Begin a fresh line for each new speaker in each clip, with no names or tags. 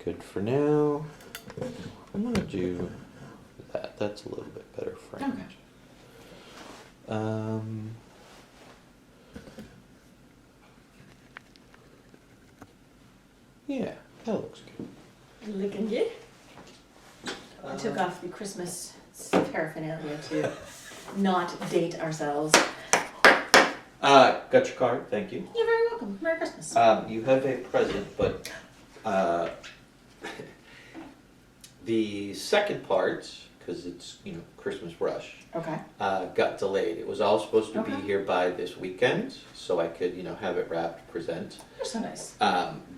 good for now. I'm going to do that. That's a little bit better framed.
Okay.
Yeah, that looks good.
Looking good. I took off the Christmas paraphernalia to not date ourselves.
Got your card, thank you.
You're very welcome. Merry Christmas.
You have a present, but the second part, because it's, Christmas rush,
Okay.
got delayed. It was all supposed to be
Okay.
here by this weekend, so I could, have it wrapped, present.
You're so nice.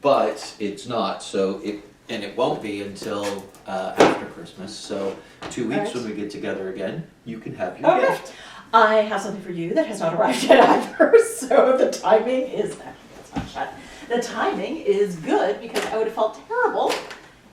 But it's not, and it won't be until after Christmas. So 2 weeks
Alright.
when we get together again, you can have your
Okay.
gift.
I have something for you that has not arrived yet either, so the timing is, it's not shut. The timing is good because I would have felt terrible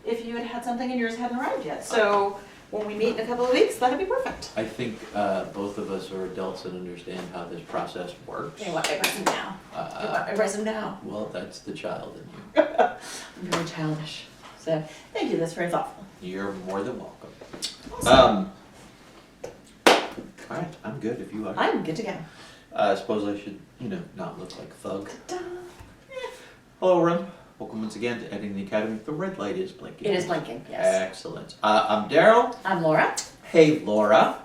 if you had had something and yours hadn't arrived yet. So when we meet in a couple of weeks, that'd be perfect.
I think both of us are adults and understand how this process works.
You want my present now? You want my present now?
Well, that's the child in you.
I'm very childish. So thank you, that's very thoughtful.
You're more than welcome.
Awesome.
All right, I'm good if you are.
I'm good to go.
I suppose I should, not look like a thug.
Ta-da.
Hello, everyone. Welcome once again to Editing the Academy. The red light is blinking.
It is blinking, yes.
Excellent. I'm Darryl.
I'm Laura.
Hey, Laura.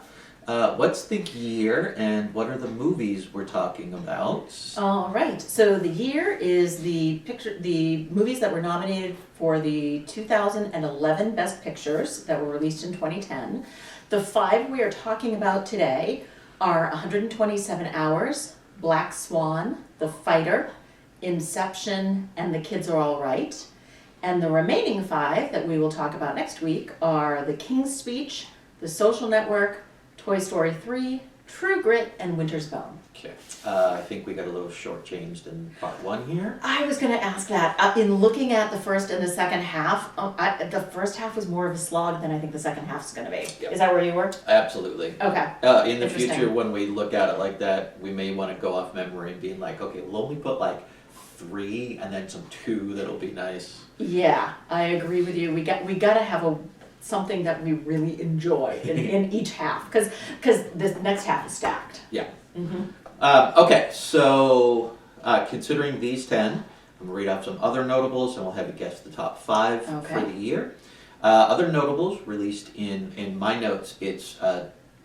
What's the year and what are the movies we're talking about?
All right, so the year is the movies that were nominated for the 2011 Best Pictures that were released in 2010. The 5 we are talking about today are 127 Hours, Black Swan, The Fighter, Inception, and The Kids Are All Right. And the remaining 5 that we will talk about next week are The King's Speech, The Social Network, Toy Story 3, True Grit, and Winter's Bone.
Okay. I think we got a little shortchanged in part 1 here.
I was going to ask that. In looking at the first and the second half, the first half was more of a slog than I think the second half is going to be.
Yep.
Is that where you were?
Absolutely.
Okay.
In the
Interesting.
future, when we look at it like that, we may want to go off memory and being like, okay, we'll only put like 3 and then some 2 that'll be nice.
Yeah, I agree with you. We got to have something that we really enjoy in each half because this next half is stacked.
Yeah.
Mm-hmm.
Okay, so considering these 10, I'm going to read off some other notables and we'll have you guess the top 5 for
Okay.
the year. Other notables released in my notes, it's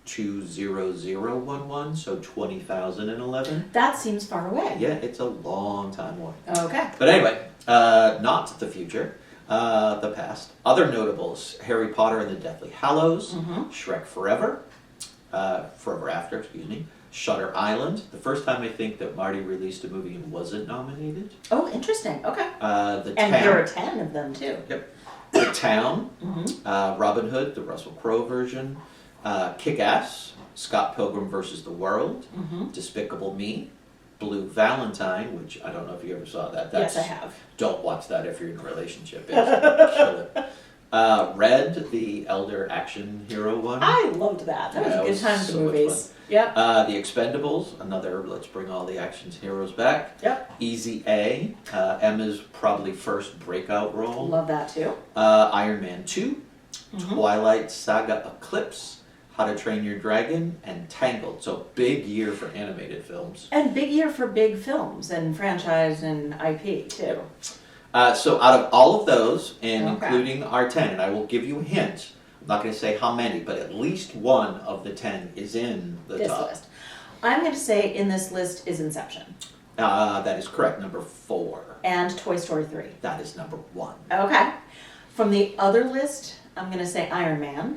20011, so 20,011.
That seems far away.
Yeah, it's a long time away.
Okay.
But anyway, not the future, the past. Other notables, Harry Potter and the Deathly Hallows,
Mm-hmm.
Shrek Forever, Forever After, excuse me, Shutter Island, the first time I think that Marty released a movie and wasn't nominated.
Oh, interesting. Okay.
The
And
Town.
there are 10 of them too.
Yep. The Town,
Mm-hmm.
Robin Hood, the Russell Crowe version, Kick-Ass, Scott Pilgrim vs. the World,
Mm-hmm.
Despicable Me, Blue Valentine, which I don't know if you ever saw that.
Yes, I have.
Don't watch that if you're in a relationship. It's gonna kill it. Red, the elder action hero one.
I loved that. That
Yeah, it
was a good time
was
for
so much
movies. Yep.
The Expendables, another let's bring all the action heroes back.
Yep.
Easy A, Emma's probably first breakout role.
Love that too.
Iron Man 2,
Mhm.
Twilight Saga Eclipse, How to Train Your Dragon, and Tangled. So big year for animated films.
And big year for big films and franchise and IP too.
So out of all of those, and
Okay.
including our 10, and I will give you a hint, I'm not going to say how many, but at least one of the 10 is in the
This
top.
list. I'm going to say in this list is Inception
That is correct, number 4.
and Toy Story 3.
That is number 1.
Okay. From the other list, I'm going to say Iron Man,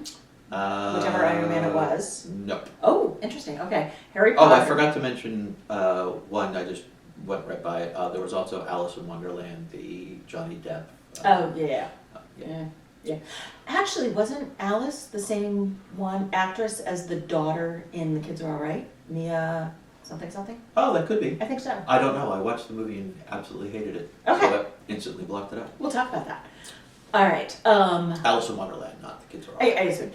whichever Iron Man it was.
Nope.
Oh, interesting. Okay. Harry
Oh,
Potter.
I forgot to mention one, I just went right by it. There was also Alice in Wonderland, the Johnny Depp.
Oh, yeah.
Yeah.
Yeah. Actually, wasn't Alice the same one actress as the daughter in The Kids Are All Right? Mia something something?
Oh, that could be.
I think so.
I don't know. I watched the movie and absolutely hated it.
Okay.
So that instantly blocked it out.
We'll talk about that. All right.
Alice in Wonderland, not The Kids Are All Right.
I assume.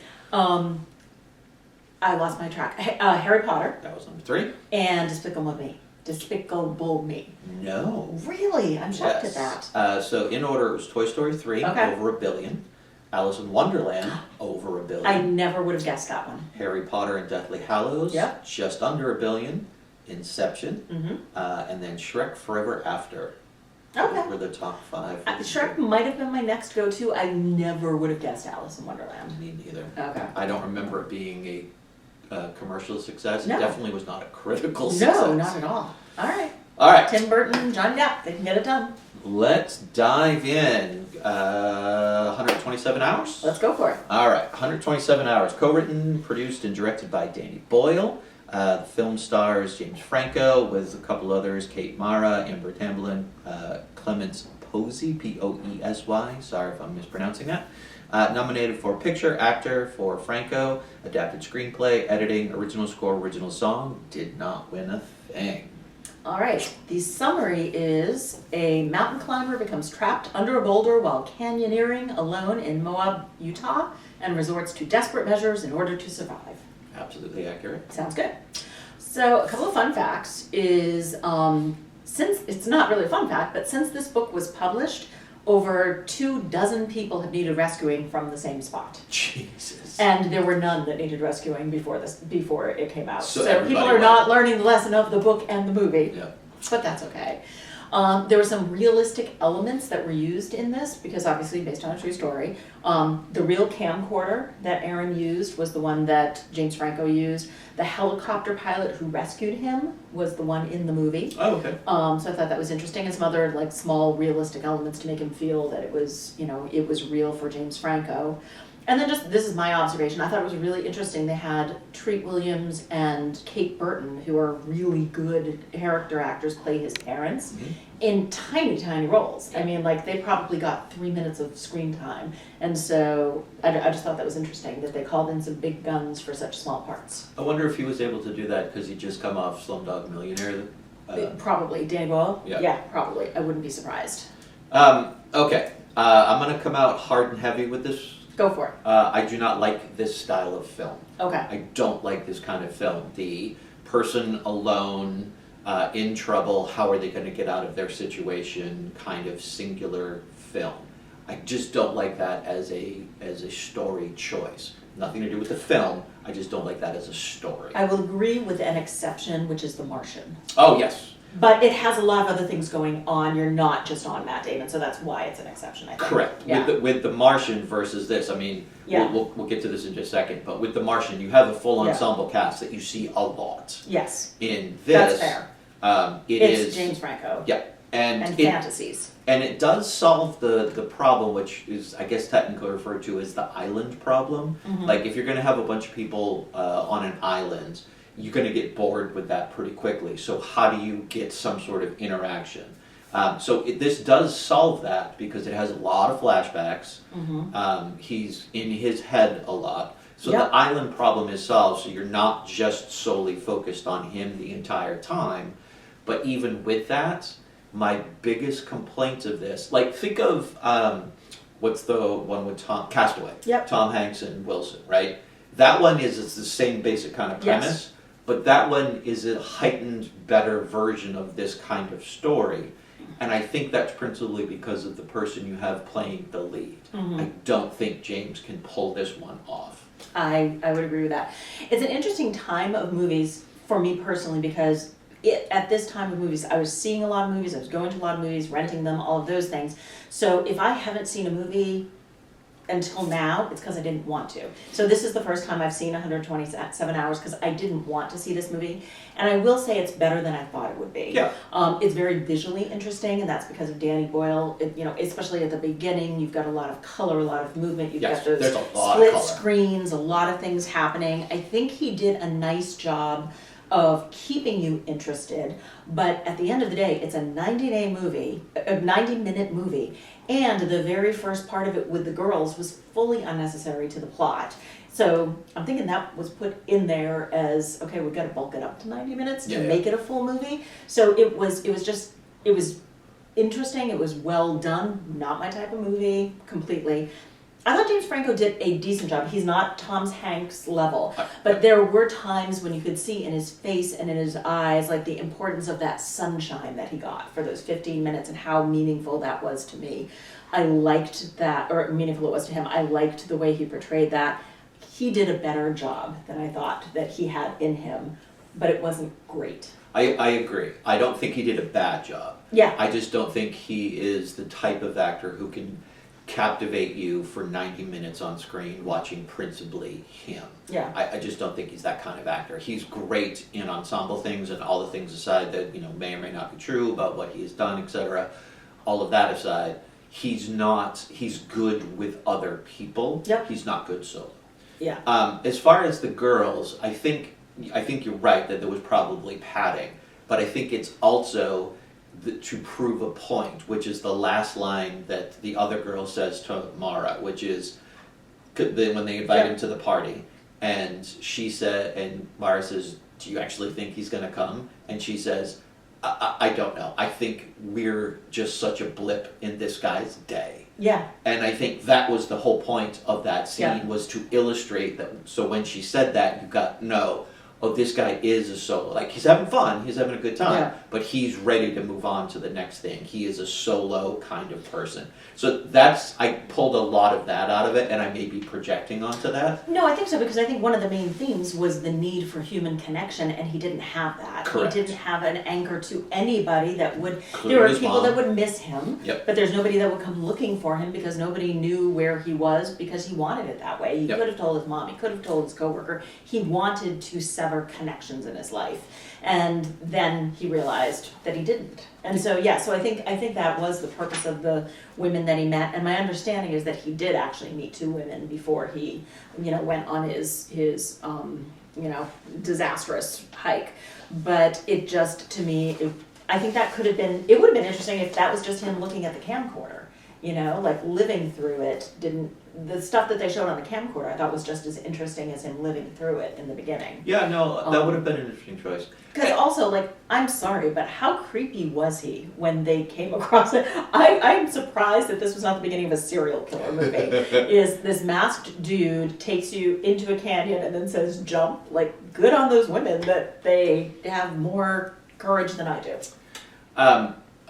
I lost my track. Harry Potter
That was number 3.
and Despicable Me. Despicable Me.
No.
Really? I'm shocked at that.
So in order, it was Toy Story 3,
Okay.
over $1 billion. Alice in Wonderland, over $1 billion.
I never would have guessed that one.
Harry Potter and Deathly Hallows,
Yep.
just under $1 billion. Inception,
Mm-hmm.
and then Shrek Forever After.
Okay.
Those were the top 5.
Shrek might have been my next go-to. I never would have guessed Alice in Wonderland.
Me neither.
Okay.
I don't remember it being a commercial success.
No.
It definitely was not a critical success.
No, not at all. All right.
All right.
Tim Burton, Johnny Depp, they can get it done.
Let's dive in. 127 hours?
Let's go for it.
All right, 127 hours. Co-written, produced, and directed by Danny Boyle. The film stars James Franco with a couple others, Kate Mara, Amber Tamblyn, Clemens Posey, Poesy. Sorry if I'm mispronouncing that. Nominated for Picture, Actor for Franco, Adapted Screenplay, Editing, Original Score, Original Song. Did not win a thing.
All right, the summary is a mountain climber becomes trapped under a boulder while canyoneering alone in Moab, Utah, and resorts to desperate measures in order to survive.
Absolutely accurate.
Sounds good. So a couple of fun facts is, since, it's not really a fun fact, but since this book was published, over 24 people have needed rescuing from the same spot.
Jesus.
And there were none that needed rescuing before it came out.
So
So people are not learning the lesson of the book and the movie.
Yeah.
But that's okay. There were some realistic elements that were used in this because obviously based on a true story. The real camcorder that Aaron used was the one that James Franco used. The helicopter pilot who rescued him was the one in the movie.
Oh, okay.
So I thought that was interesting, and some other like small realistic elements to make him feel that it was, it was real for James Franco. And then this is my observation, I thought it was really interesting. They had Treat Williams and Kate Burton, who are really good character actors, play his parents in tiny, tiny roles. I mean, like, they probably got 3 minutes of screen time. And so I just thought that was interesting, that they called in some big guns for such small parts.
I wonder if he was able to do that because he'd just come off Slumdog Millionaire.
Probably. Danny Boyle?
Yeah.
Probably. I wouldn't be surprised.
Okay. I'm going to come out hard and heavy with this.
Go for it.
I do not like this style of film.
Okay.
I don't like this kind of film. The person alone, in trouble, how are they going to get out of their situation, kind of singular film. I just don't like that as a story choice. Nothing to do with the film, I just don't like that as a story.
I will agree with an exception, which is The Martian.
Oh, yes.
But it has a lot of other things going on. You're not just on Matt Damon, so that's why it's an exception, I think.
Correct.
Yeah.
With the Martian versus this, I mean,
Yeah.
we'll get to this in just a second, but with The Martian, you have a full
Yeah.
ensemble cast that you see a lot.
Yes,
In
that's
this,
fair.
it's
James Franco.
Yeah, and
fantasies.
And it does solve the problem, which is, I guess, technically referred to as the island problem.
Mhm.
Like, if you're going to have a bunch of people on an island, you're going to get bored with that pretty quickly. So how do you get some sort of interaction? This does solve that because it has a lot of flashbacks.
Mhm.
He's in his head a lot. So
Yep.
the island problem is solved, so you're not just solely focused on him the entire time. But even with that, my biggest complaint of this, like, think of, what's the one with Castaway?
Yep.
Tom Hanks and Wilson, right? That one it's the same basic kind of premise,
Yes.
but that one is a heightened, better version of this kind of story. And I think that's principally because of the person you have playing the lead.
Mhm.
I don't think James can pull this one off.
I would agree with that. It's an interesting time of movies for me personally because at this time of movies, I was seeing a lot of movies, I was going to a lot of movies, renting them, all of those things. So if I haven't seen a movie until now, it's because I didn't want to. So this is the first time I've seen 127 hours because I didn't want to see this movie. And I will say it's better than I thought it would be.
Yeah.
It's very visually interesting, and that's because of Danny Boyle. Especially at the beginning, you've got a lot of color, a lot of movement. You've
Yes,
got those
there's a lot of
split
color.
screens, a lot of things happening. I think he did a nice job of keeping you interested, but at the end of the day, it's a 90-minute movie, and the very first part of it with the girls was fully unnecessary to the plot. So I'm thinking that was put in there as, okay, we've got to bulk it up to 90 minutes to make it a full movie. So it was interesting, it was well done, not my type of movie completely. I thought James Franco did a decent job. He's not Tom Hanks level, but there were times when you could see in his face and in his eyes like the importance of that sunshine that he got for those 15 minutes and how meaningful that was to me. I liked that, or meaningful it was to him. I liked the way he portrayed that. He did a better job than I thought that he had in him, but it wasn't great.
I agree. I don't think he did a bad job.
Yeah.
I just don't think he is the type of actor who can captivate you for 90 minutes on screen watching principally him.
Yeah.
I just don't think he's that kind of actor. He's great in ensemble things and all the things aside that, may or may not be true about what he has done, etc. All of that aside, he's good with other people.
Yep.
He's not good solo.
Yeah.
As far as the girls, I think you're right that there was probably padding, but I think it's also to prove a point, which is the last line that the other girl says to Mara, which is when they invite him to the party, and Mara says, "Do you actually think he's going to come?" And she says, I don't know. I think we're just such a blip in this guy's day."
Yeah.
And I think that was the whole point of that scene, was to illustrate that. So when she said that, you got, this guy is a solo. Like, he's having fun, he's having a good time, but he's ready to move on to the next thing. He is a solo kind of person. So I pulled a lot of that out of it, and I may be projecting onto that.
No, I think so, because I think one of the main themes was the need for human connection, and he didn't have that.
Correct.
He didn't have an anchor to anybody that would,
Including
there were
his
people
mom.
that would miss him,
Yep.
but there's nobody that would come looking for him because nobody knew where he was because he wanted it that way. He
Yep.
could have told his mom, he could have told his coworker. He wanted to sever connections in his life. And then he realized that he didn't. And so, so I think that was the purpose of the women that he met. And my understanding is that he did actually meet 2 women before he, went on his disastrous hike. But it just, to me, I think it would have been interesting if that was just him looking at the camcorder, like living through it. The stuff that they showed on the camcorder I thought was just as interesting as him living through it in the beginning.
Yeah, no, that would have been an interesting choice.
Because also, I'm sorry, but how creepy was he when they came across it? I'm surprised that this was not the beginning of a serial killer movie. Is this masked dude takes you into a canyon and then says jump? Like, good on those women that they have more courage than I do.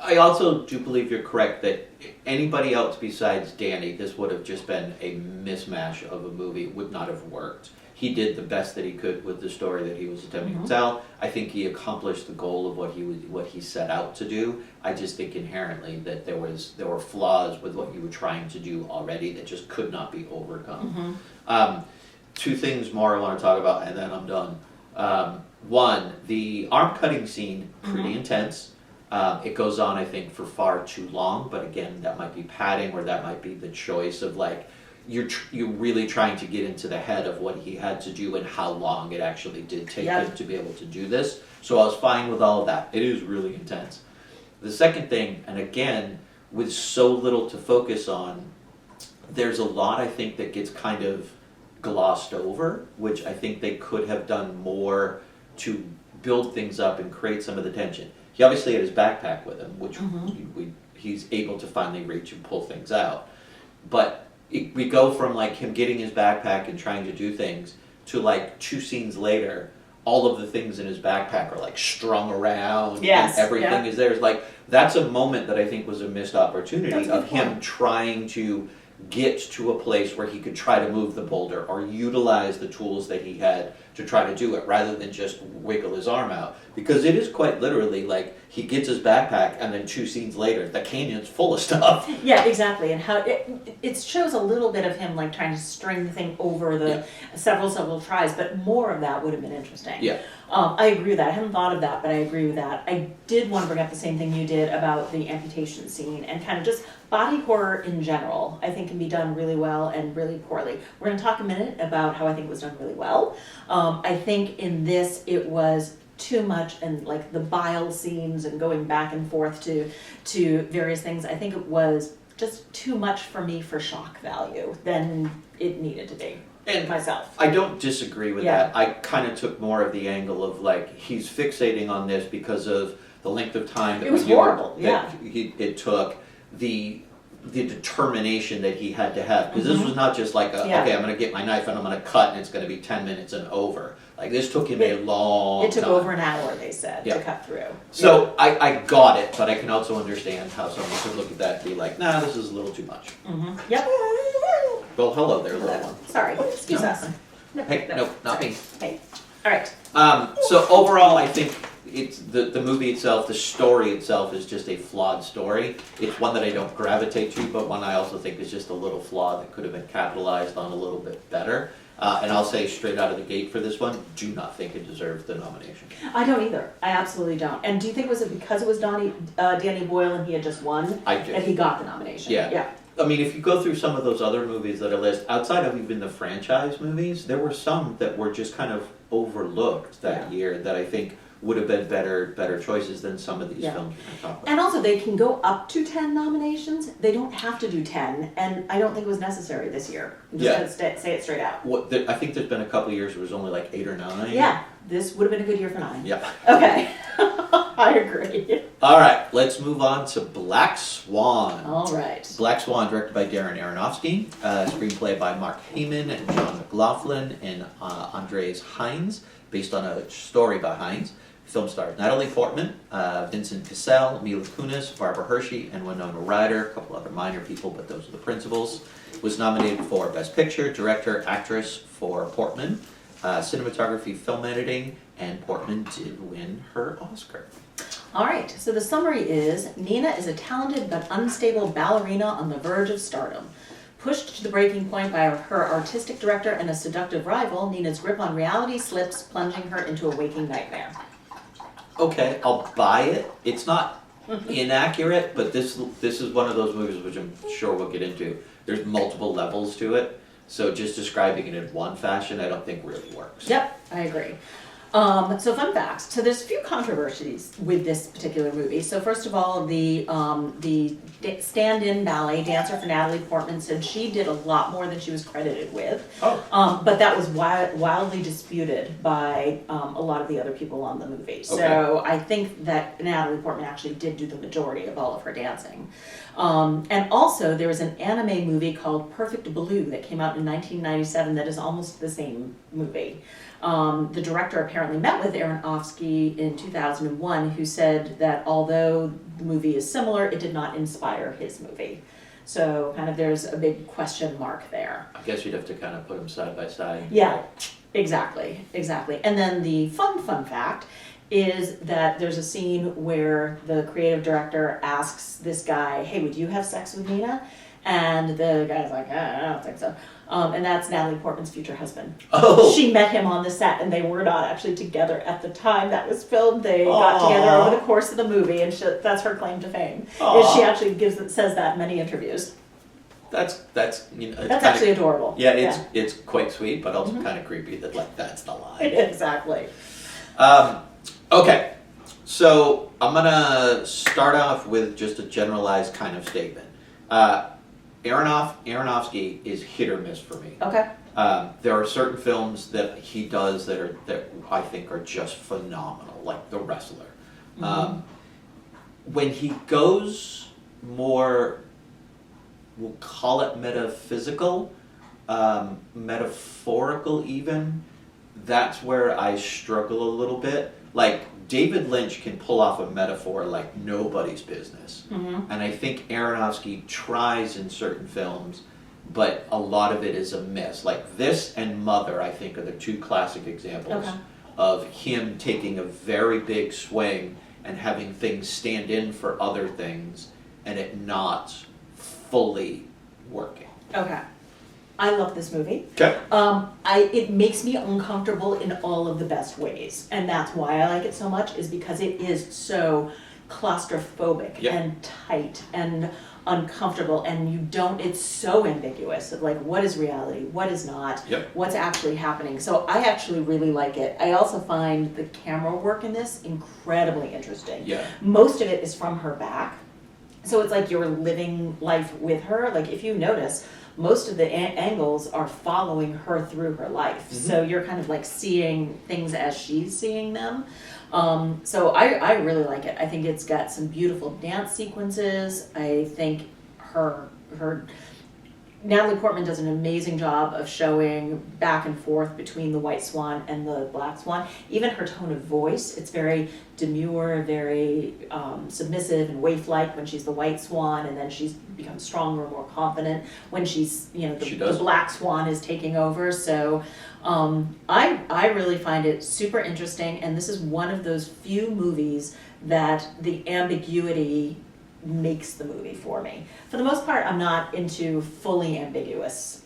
I also do believe you're correct that anybody else besides Danny, this would have just been a mismatch of a movie. It would not have worked. He did the best that he could with the story that he was attempting to tell. I think he accomplished the goal of what he set out to do. I just think inherently that there were flaws with what you were trying to do already that just could not be overcome. 2 things more I want to talk about, and then I'm done. One, the arm cutting scene, pretty intense. It goes on, I think, for far too long, but again, that might be padding, or that might be the choice of you're really trying to get into the head of what he had to do and how long it actually did take him to be able to do this. So I was fine with all of that. It is really intense. The second thing, and again, with so little to focus on, there's a lot, I think, that gets kind of glossed over, which I think they could have done more to build things up and create some of the tension. He obviously had his backpack with him, which he's able to finally reach and pull things out. But we go from him getting his backpack and trying to do things to 2 scenes later, all of the things in his backpack are strung around and everything is there. It's that's a moment that I think was a missed opportunity of him trying to get to a place where he could try to move the boulder or utilize the tools that he had to try to do it rather than just wiggle his arm out. Because it is quite literally he gets his backpack and then 2 scenes later the canyon's full of stuff.
Yeah, exactly. And how it shows a little bit of him trying to string the thing over the several tries, but more of that would have been interesting.
Yeah.
I agree with that. I hadn't thought of that, but I agree with that. I did want to bring up the same thing you did about the amputation scene and kind of just body horror in general. I think can be done really well and really poorly. We're going to talk a minute about how I think it was done really well. I think in this it was too much, and the bile scenes and going back and forth to various things. I think it was just too much for me for shock value than it needed to be. And myself.
I don't disagree with that. I kind of took more of the angle of he's fixating on this because of the length of time that
it was horrible.
it took, the the determination that he had to have, because this
Mhm.
was not just like,
Yeah.
okay, I'm going to get my knife and I'm going to cut and it's going to be 10 minutes and over. Like, this took him a long time.
It took over an hour, they said,
Yeah.
to cut through.
So I got it, but I can also understand how someone could look at that and be like, nah, this is a little too much.
Mm-hmm. Yep.
Well, hello there, little one.
Sorry, excuse
No.
us.
Hey, no, not me.
Hey, all right.
So overall, I think it's the movie itself, the story itself is just a flawed story. It's one that I don't gravitate to, but one I also think is just a little flawed that could have been capitalized on a little bit better. And I'll say straight out of the gate for this one, do not think it deserved the nomination.
I don't either. I absolutely don't. And do you think was it because it was Danny Boyle and he had just won
I do.
that he got the nomination?
Yeah.
Yeah.
I mean, if you go through some of those other movies that I list, outside of even the franchise movies, there were some that were just kind of overlooked that year that I think would have been better choices than some of these
Yeah.
films we're going to talk about.
And also, they can go up to 10 nominations. They don't have to do 10, and I don't think it was necessary this year. I'm just
Yeah.
going to say it straight out.
I think there's been a couple of years where it was only like 8 or 9.
Yeah, this would have been a good year for 9.
Yeah.
Okay, I agree.
All right, let's move on to Black Swan.
All right.
Black Swan, directed by Darren Aronofsky, screenplay by Mark Heyman and John McLaughlin and Andres Hines, based on a story by Hines. Film stars Natalie Portman, Vincent Cassel, Mila Kunis, Barbara Hershey, and Winona Ryder. A couple other minor people, but those are the principals. Was nominated for Best Picture, Director, Actress for Portman, Cinematography, Film Editing, and Portman did win her Oscar.
All right, so the summary is, Nina is a talented but unstable ballerina on the verge of stardom. Pushed to the breaking point by her artistic director and a seductive rival, Nina's grip on reality slips, plunging her into a waking nightmare.
Okay, I'll buy it. It's not inaccurate, but this is one of those movies which I'm sure we'll get into. There's multiple levels to it, so just describing it in one fashion I don't think really works.
Yep, I agree. So fun facts. So there's a few controversies with this particular movie. So first of all, the stand-in ballet dancer for Natalie Portman said she did a lot more than she was credited with.
Oh.
But that was wildly disputed by a lot of the other people on the movie. So I think that Natalie Portman actually did do the majority of all of her dancing. And also there was an anime movie called Perfect Blue that came out in 1997 that is almost the same movie. The director apparently met with Aronofsky in 2001, who said that although the movie is similar, it did not inspire his movie. So kind of there's a big question mark there.
I guess you'd have to kind of put them side by side.
Yeah, exactly. And then the fun fact is that there's a scene where the creative director asks this guy, hey, would you have sex with Nina? And the guy's like, I don't think so. And that's Natalie Portman's future husband.
Oh.
She met him on the set, and they were not actually together at the time that was filmed. They got together over the course of the movie, and that's her claim to fame. Is she actually says that in many interviews.
That's you know,
That's actually adorable.
Yeah, it's quite sweet, but also kind of creepy that like that's the line.
Exactly.
Okay, so I'm gonna start off with just a generalized kind of statement. Aronofsky is hit or miss for me.
Okay.
There are certain films that he does that I think are just phenomenal, like The Wrestler.
Mm-hmm.
When he goes more, we'll call it metaphysical, metaphorical even, that's where I struggle a little bit. Like, David Lynch can pull off a metaphor like nobody's business.
Mm-hmm.
And I think Aronofsky tries in certain films, but a lot of it is a miss. Like this and Mother, I think, are the two classic examples of him taking a very big swing and having things stand in for other things and it not fully working.
Okay. I love this movie.
Okay.
It makes me uncomfortable in all of the best ways, and that's why I like it so much. Is because it is so claustrophobic and tight and uncomfortable, and it's so ambiguous of like what is reality, what is not, what's actually happening. So I actually really like it. I also find the camera work in this incredibly interesting.
Yeah.
Most of it is from her back, so it's like you're living life with her. Like if you notice, most of the angles are following her through her life. Mm-hmm. So you're kind of like seeing things as she's seeing them. So I really like it. I think it's got some beautiful dance sequences. I think her her Natalie Portman does an amazing job of showing back and forth between the white swan and the black swan. Even her tone of voice, it's very demure, very submissive and waif-like when she's the white swan, and then she's becomes stronger, more confident when she's, you know, the black swan is taking over. So I really find it super interesting, and this is one of those few movies that the ambiguity makes the movie for me. For the most part, I'm not into fully ambiguous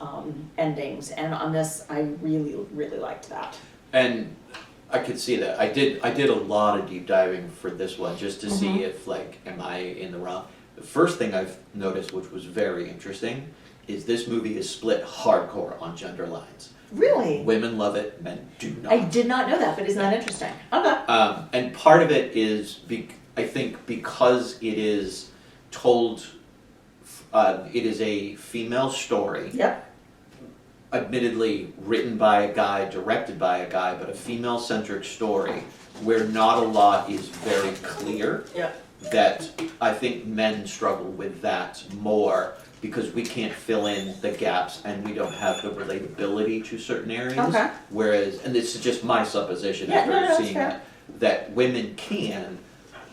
endings, and on this, I really, really liked that.
And I could see that. I did a lot of deep diving for this one just to see if, like, am I in the wrong? The first thing I've noticed, which was very interesting, is this movie is split hardcore on gender lines.
Really?
Women love it, men do not.
I did not know that, but isn't that interesting? Okay.
And part of it is, I think, because it is told, it is a female story.
Yep.
Admittedly written by a guy, directed by a guy, but a female-centric story where not a lot is very clear.
Yep.
That I think men struggle with that more because we can't fill in the gaps and we don't have the relatability to certain areas.
Okay.
Whereas, and this is just my supposition after seeing that women can,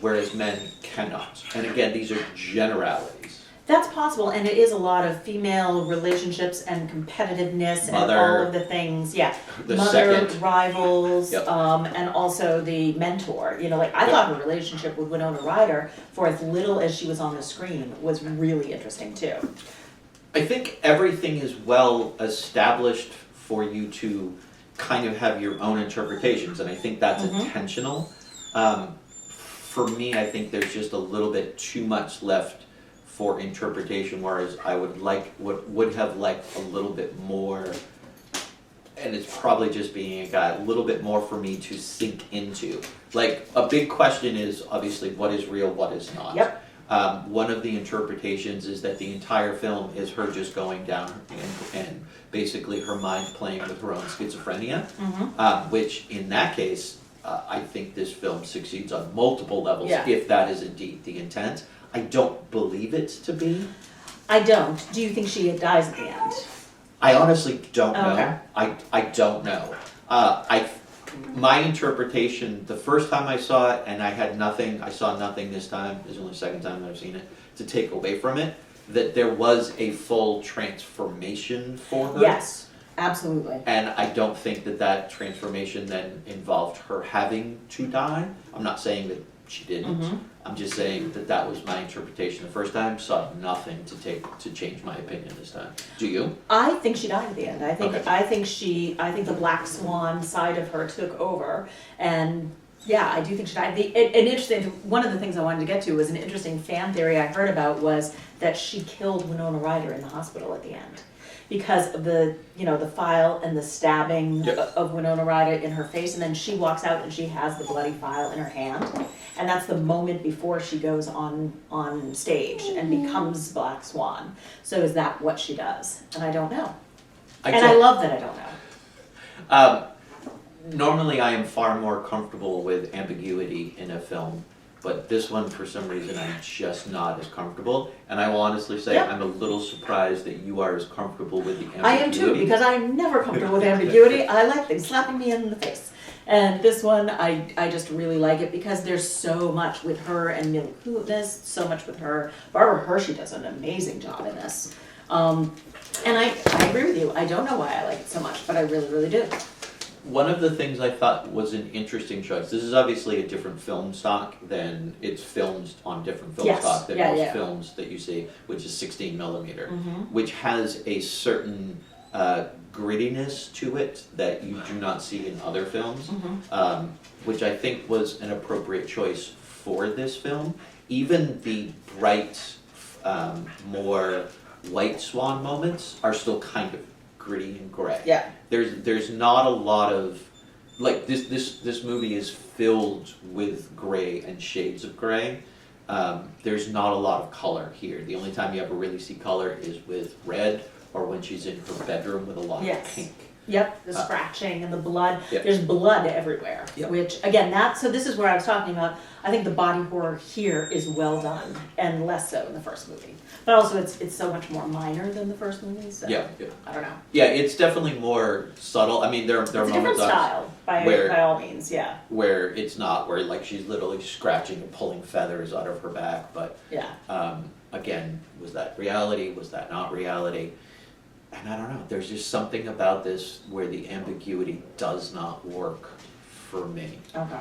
whereas men cannot. And again, these are generalities.
That's possible, and it is a lot of female relationships and competitiveness and all of the things. Yeah, mother, rivals, and also the mentor. You know, like I thought her relationship with Winona Ryder, for as little as she was on the screen, was really interesting too.
I think everything is well established for you to kind of have your own interpretations, and I think that's intentional. For me, I think there's just a little bit too much left for interpretation, whereas I would have liked a little bit more, and it's probably just being a guy, a little bit more for me to sink into. Like, a big question is obviously what is real, what is not.
Yep.
One of the interpretations is that the entire film is her just going down and basically her mind playing with her own schizophrenia, which in that case, I think this film succeeds on multiple levels, if that is indeed the intent. I don't believe it to be.
I don't. Do you think she dies at the end?
I honestly don't know.
Okay.
I don't know. My interpretation, the first time I saw it, and I saw nothing this time, this is only the second time that I've seen it, to take away from it, that there was a full transformation for her.
Yes, absolutely.
And I don't think that transformation then involved her having to die. I'm not saying that she didn't. I'm just saying that was my interpretation the first time. Saw nothing to change my opinion this time. Do you?
I think she died at the end. I think the black swan side of her took over, and yeah, I do think she died. One of the things I wanted to get to was an interesting fan theory I heard about was that she killed Winona Ryder in the hospital at the end. Because of the file and the stabbing of Winona Ryder in her face, and then she walks out and she has the bloody file in her hand, and that's the moment before she goes on stage and becomes Black Swan. So is that what she does? And I don't know. I love that I don't know.
Normally I am far more comfortable with ambiguity in a film, but this one, for some reason, I'm just not as comfortable. And I will honestly say I'm a little surprised that you are as comfortable with the ambiguity.
I am too, because I'm never comfortable with ambiguity. I like things slapping me in the face. And this one, I just really like it because there's so much with her and Mila Kunis, so much with her. Barbara Hershey does an amazing job in this. And I agree with you. I don't know why I like it so much, but I really, really do.
One of the things I thought was an interesting choice, this is obviously a different film stock than it's filmed on different film stock than most films that you see, which is 16 millimeter, which has a certain grittiness to it that you do not see in other films, which I think was an appropriate choice for this film. Even the bright, more white swan moments are still kind of gritty and gray.
Yeah.
There's not a lot of, like, this movie is filled with gray and shades of gray. There's not a lot of color here. The only time you ever really see color is with red or when she's in her bedroom with a lot of pink.
Yep, the scratching and the blood.
Yep.
There's blood everywhere,
Yep.
which again, so this is where I was talking about. I think the body horror here is well done, and less so in the first movie. But also, it's so much more minor than the first movie. So
Yeah.
I don't know.
Yeah, it's definitely more subtle. I mean, there are
It's a different
moments
style by all means. Yeah.
where it's not, where like she's literally scratching and pulling feathers out of her back. But
Yeah.
again, was that reality? Was that not reality? And I don't know. There's just something about this where the ambiguity does not work for me.
Okay.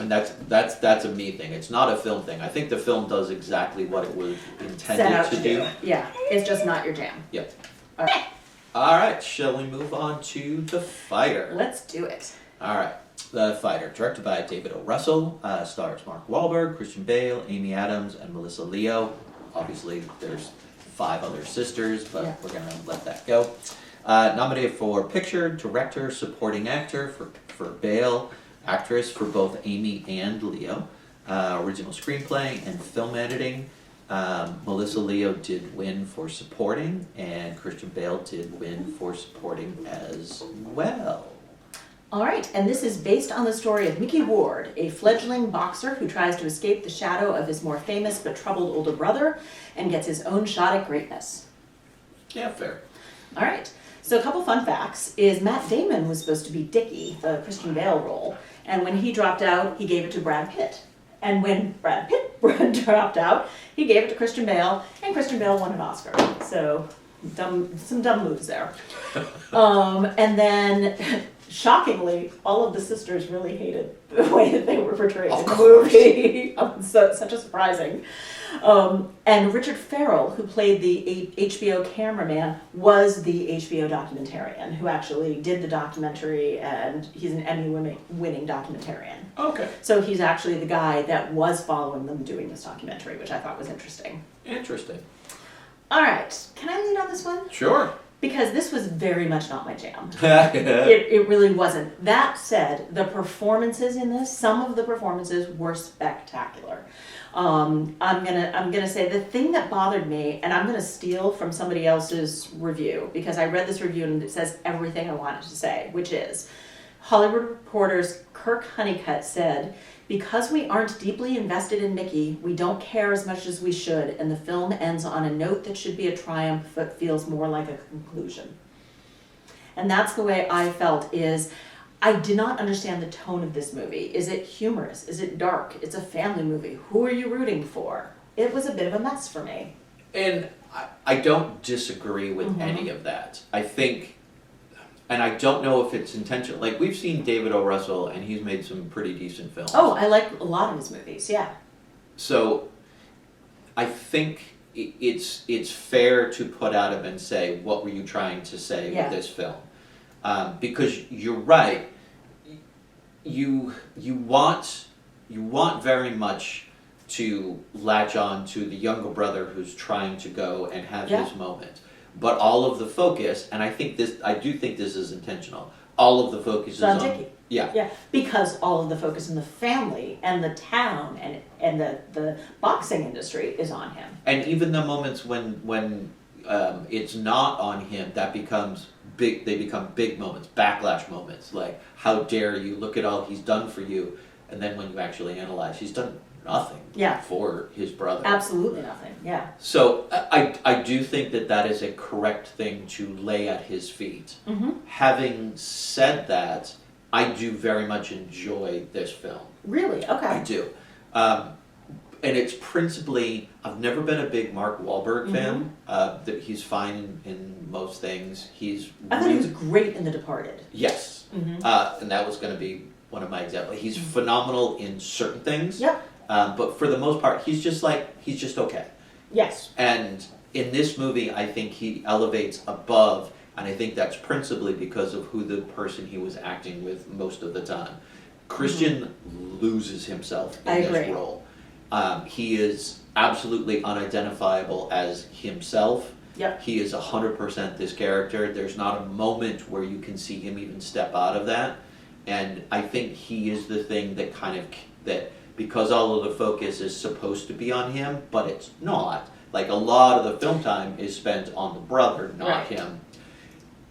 And that's a me thing. It's not a film thing. I think the film does exactly what it was
Set
intended
out
to do.
Yeah, it's just not your jam.
Yep.
All right,
All right, shall we move on to The Fighter?
let's do it.
All right, The Fighter, directed by David O. Russell, stars Mark Wahlberg, Christian Bale, Amy Adams, and Melissa Leo. Obviously, there's 5 other sisters, but
Yeah.
we're gonna let that go. Nominated for Picture, Director, Supporting Actor for Bale, Actress for both Amy and Leo, Original Screenplay and Film Editing. Melissa Leo did win for Supporting, and Christian Bale did win for Supporting as well.
All right, and this is based on the story of Mickey Ward, a fledgling boxer who tries to escape the shadow of his more famous but troubled older brother and gets his own shot at greatness.
Yeah, fair.
All right, so a couple fun facts is Matt Damon was supposed to be Dickie, the Christian Bale role, and when he dropped out, he gave it to Brad Pitt. And when Brad Pitt dropped out, he gave it to Christian Bale, and Christian Bale won an Oscar. So some dumb moves there. And then, shockingly, all of the sisters really hated the way that they were portrayed in the movie. Such a surprising. And Richard Farrell, who played the HBO cameraman, was the HBO documentarian who actually did the documentary, and he's an Emmy-winning documentarian.
Okay.
So he's actually the guy that was following them doing this documentary, which I thought was interesting.
Interesting.
All right, can I lead on this one?
Sure.
Because this was very much not my jam. It really wasn't. That said, the performances in this, some of the performances were spectacular. I'm gonna say the thing that bothered me, and I'm gonna steal from somebody else's review because I read this review and it says everything I wanted to say, which is Hollywood Reporter's Kirk Honeycutt said, "Because we aren't deeply invested in Mickey, we don't care as much as we should, and the film ends on a note that should be a triumph but feels more like a conclusion." And that's the way I felt. Is I did not understand the tone of this movie. Is it humorous? Is it dark? It's a family movie. Who are you rooting for? It was a bit of a mess for me.
And I don't disagree with any of that. I think, and I don't know if it's intentional. Like, we've seen David O. Russell, and he's made some pretty decent films.
Oh, I like a lot of his movies, yeah.
So, I think it's fair to put at him and say, what were you trying to say with this film? Because you're right. You want very much to latch on to the younger brother who's trying to go and have his moment. But all of the focus, and I do think this is intentional. All of the focus is on
Dickie. Yeah, because all of the focus in the family and the town and the boxing industry is on him.
And even the moments when it's not on him, that becomes big. They become big moments, backlash moments. Like, how dare you? Look at all he's done for you. And then when you actually analyze, he's done nothing for his brother.
Absolutely nothing. Yeah.
So I do think that is a correct thing to lay at his feet.
Mm-hmm.
Having said that, I do very much enjoy this film.
Really? Okay.
I do. And it's principally, I've never been a big Mark Wahlberg fan. That he's fine in most things.
I thought he was great in The Departed.
Yes. And that was going to be one of my examples. He's phenomenal in certain things.
Yep.
But for the most part, he's just okay.
Yes.
And in this movie, I think he elevates above, and I think that's principally because of who the person he was acting with most of the time. Christian loses himself in this role. He is absolutely unidentifiable as himself.
Yep.
He is 100% this character. There's not a moment where you can see him even step out of that. And I think he is the thing that because all of the focus is supposed to be on him, but it's not. Like, a lot of the film time is spent on the brother, not him.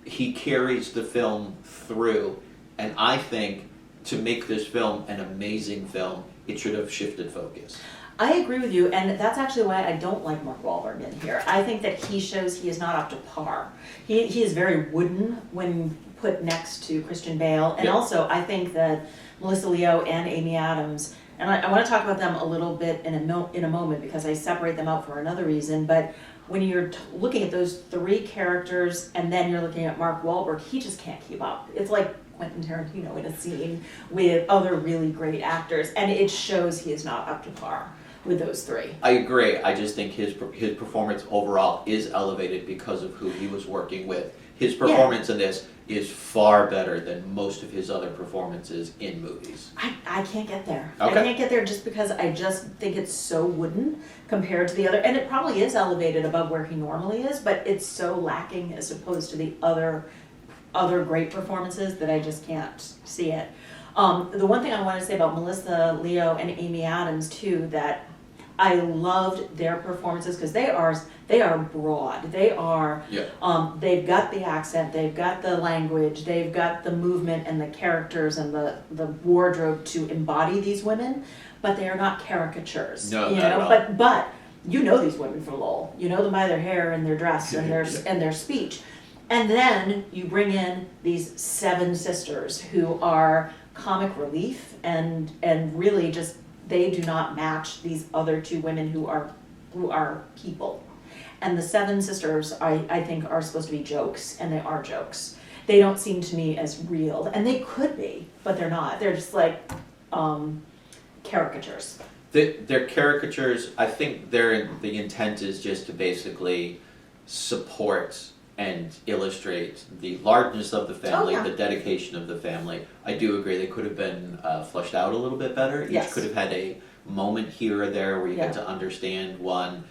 he carries the film through, and I think to make this film an amazing film, it should have shifted focus.
I agree with you, and that's actually why I don't like Mark Wahlberg in here. I think that he shows he is not up to par. He is very wooden when put next to Christian Bale, and also I think that Melissa Leo and Amy Adams, and I want to talk about them a little bit in a moment because I separate them out for another reason, but when you're looking at those three characters and then you're looking at Mark Wahlberg, he just can't keep up. It's like Quentin Tarantino in a scene with other really great actors, and it shows he is not up to par with those three.
I agree. I just think his performance overall is elevated because of who he was working with. His performance in this is far better than most of his other performances in movies.
I can't get there.
Okay.
I can't get there just because I just think it's so wooden compared to the other, and it probably is elevated above where he normally is, but it's so lacking as opposed to the other great performances that I just can't see it. The one thing I want to say about Melissa Leo and Amy Adams too, that I loved their performances because they are broad. They are they've got the accent, they've got the language, they've got the movement and the characters and the wardrobe to embody these women, but they are not caricatures.
No,
you
not
know,
at all.
but you know these women from Lowell. You know them by their hair and their dress and their speech. And then you bring in these 7 sisters who are comic relief and really just they do not match these other 2 women who are people. And the 7 sisters I think are supposed to be jokes, and they are jokes. They don't seem to me as real, and they could be, but they're not. They're just like caricatures.
They're caricatures. I think the intent is just to basically support and illustrate the largeness of the family, the dedication of the family. I do agree they could have been fleshed out a little bit better. Each could have had a moment here or there where you get to understand one.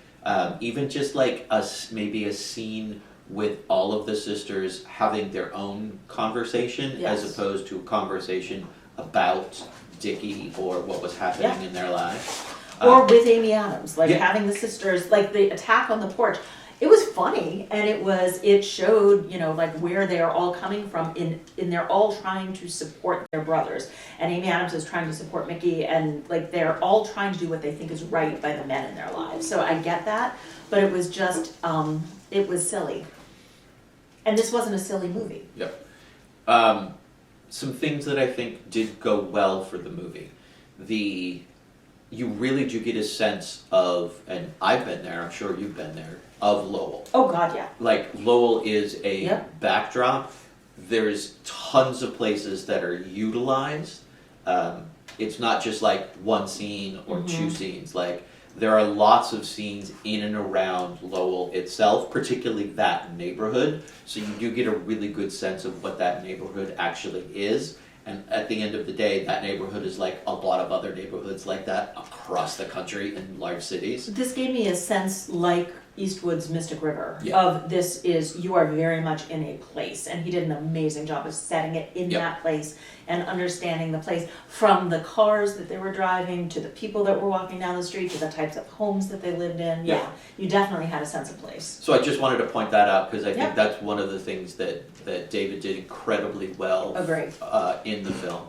Even just like maybe a scene with all of the sisters having their own conversation as opposed to a conversation about Dickie or what was happening in their lives.
Or with Amy Adams, like having the sisters, like the attack on the porch. It was funny, and it showed, you know, like where they are all coming from in they're all trying to support their brothers. And Amy Adams is trying to support Mickey, and like they're all trying to do what they think is right by the men in their lives. So I get that, but it was just, it was silly. And this wasn't a silly movie.
Yep. Some things that I think did go well for the movie. You really do get a sense of, and I've been there, I'm sure you've been there, of Lowell.
Oh God, yeah.
Like Lowell is a backdrop. There's tons of places that are utilized. It's not just like one scene or 2 scenes. Like there are lots of scenes in and around Lowell itself, particularly that neighborhood. So you do get a really good sense of what that neighborhood actually is. And at the end of the day, that neighborhood is like a lot of other neighborhoods like that across the country in large cities.
This gave me a sense like Eastwood's Mystic River of this is, you are very much in a place, and he did an amazing job of setting it in that place and understanding the place, from the cars that they were driving to the people that were walking down the street to the types of homes that they lived in. You definitely had a sense of place.
So I just wanted to point that out because I think that's one of the things that David did incredibly well in the film.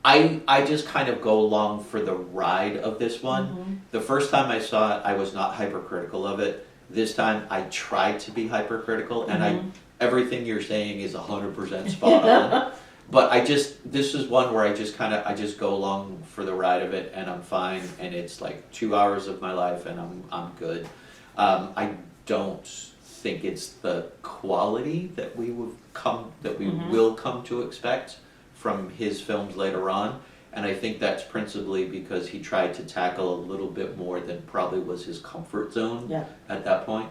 I just kind of go along for the ride of this one. The first time I saw it, I was not hypercritical of it. This time, I tried to be hypercritical, and everything you're saying is 100% spot on. But this is one where I just go along for the ride of it, and I'm fine, and it's like 2 hours of my life, and I'm good. I don't think it's the quality that we will come to expect from his films later on, and I think that's principally because he tried to tackle a little bit more than probably was his comfort zone at that point.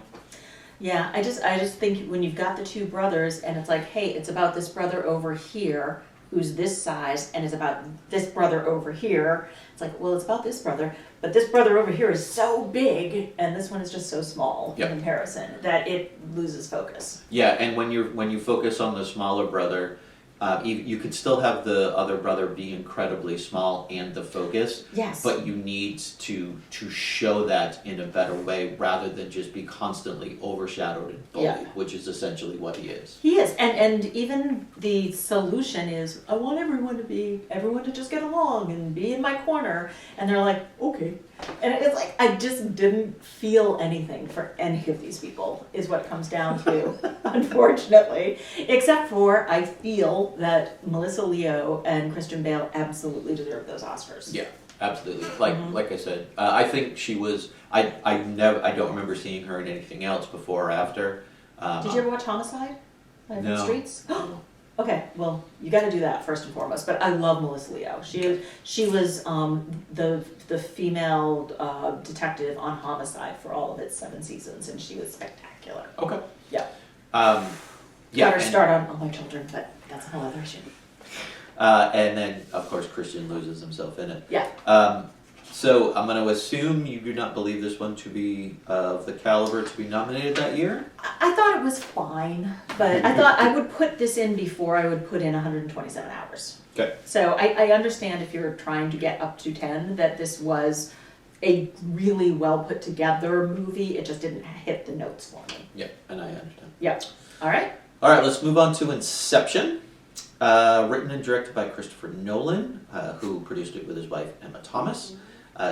Yeah, I just think when you've got the 2 brothers and it's like, hey, it's about this brother over here who's this size, and it's about this brother over here. It's like, well, it's about this brother, but this brother over here is so big, and this one is just so small in comparison that it loses focus.
Yeah, and when you focus on the smaller brother, You could still have the other brother be incredibly small and the focus,
Yes.
but you need to show that in a better way rather than just be constantly overshadowed and bullied,
Yeah.
which is essentially what he is.
He is, and even the solution is, I want everyone to just get along and be in my corner, and they're like, okay. And it's like, I just didn't feel anything for any of these people, is what it comes down to, unfortunately. Except for, I feel that Melissa Leo and Christian Bale absolutely deserve those Oscars.
Yeah, absolutely. Like I said, I think she was. I don't remember seeing her in anything else before or after.
Did you ever watch Homicide? Life in the
No.
Streets? Okay, well, you got to do that first and foremost. But I love Melissa Leo. She was the female detective on Homicide for all of its 7 seasons, and she was spectacular.
Okay.
Yeah.
Yeah.
Got her start on All My Children, but that's a whole other issue.
And then, of course, Christian loses himself in it.
Yeah.
So I'm going to assume you do not believe this one to be of the caliber to be nominated that year?
I thought it was fine, but I thought I would put this in before I would put in 127 hours.
Okay.
So I understand if you're trying to get up to 10 that this was a really well put together movie. It just didn't hit the notes for me.
Yeah, and I understand.
Yep. All right.
All right, let's move on to Inception. Written and directed by Christopher Nolan, who produced it with his wife Emma Thomas.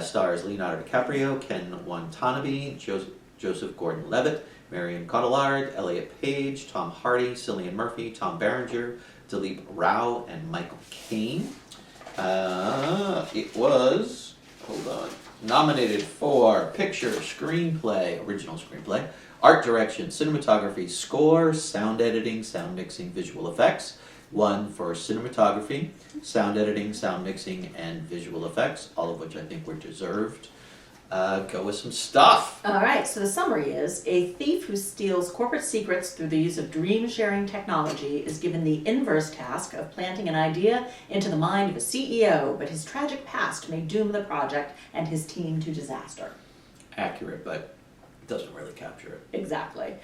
Stars Leonardo DiCaprio, Ken Watanabe, Joseph Gordon-Levitt, Marion Cotillard, Elliot Page, Tom Hardy, Cillian Murphy, Tom Berenger, Dilip Rao, and Michael Caine. It was, nominated for Picture, Screenplay, Original Screenplay, Art Direction, Cinematography, Score, Sound Editing, Sound Mixing, Visual Effects. One for cinematography, sound editing, sound mixing, and visual effects, all of which I think were deserved. Go with some stuff.
All right, so the summary is, a thief who steals corporate secrets through the use of dream-sharing technology is given the inverse task of planting an idea into the mind of a CEO, but his tragic past may doom the project and his team to disaster.
Accurate, but doesn't really capture it.
Exactly.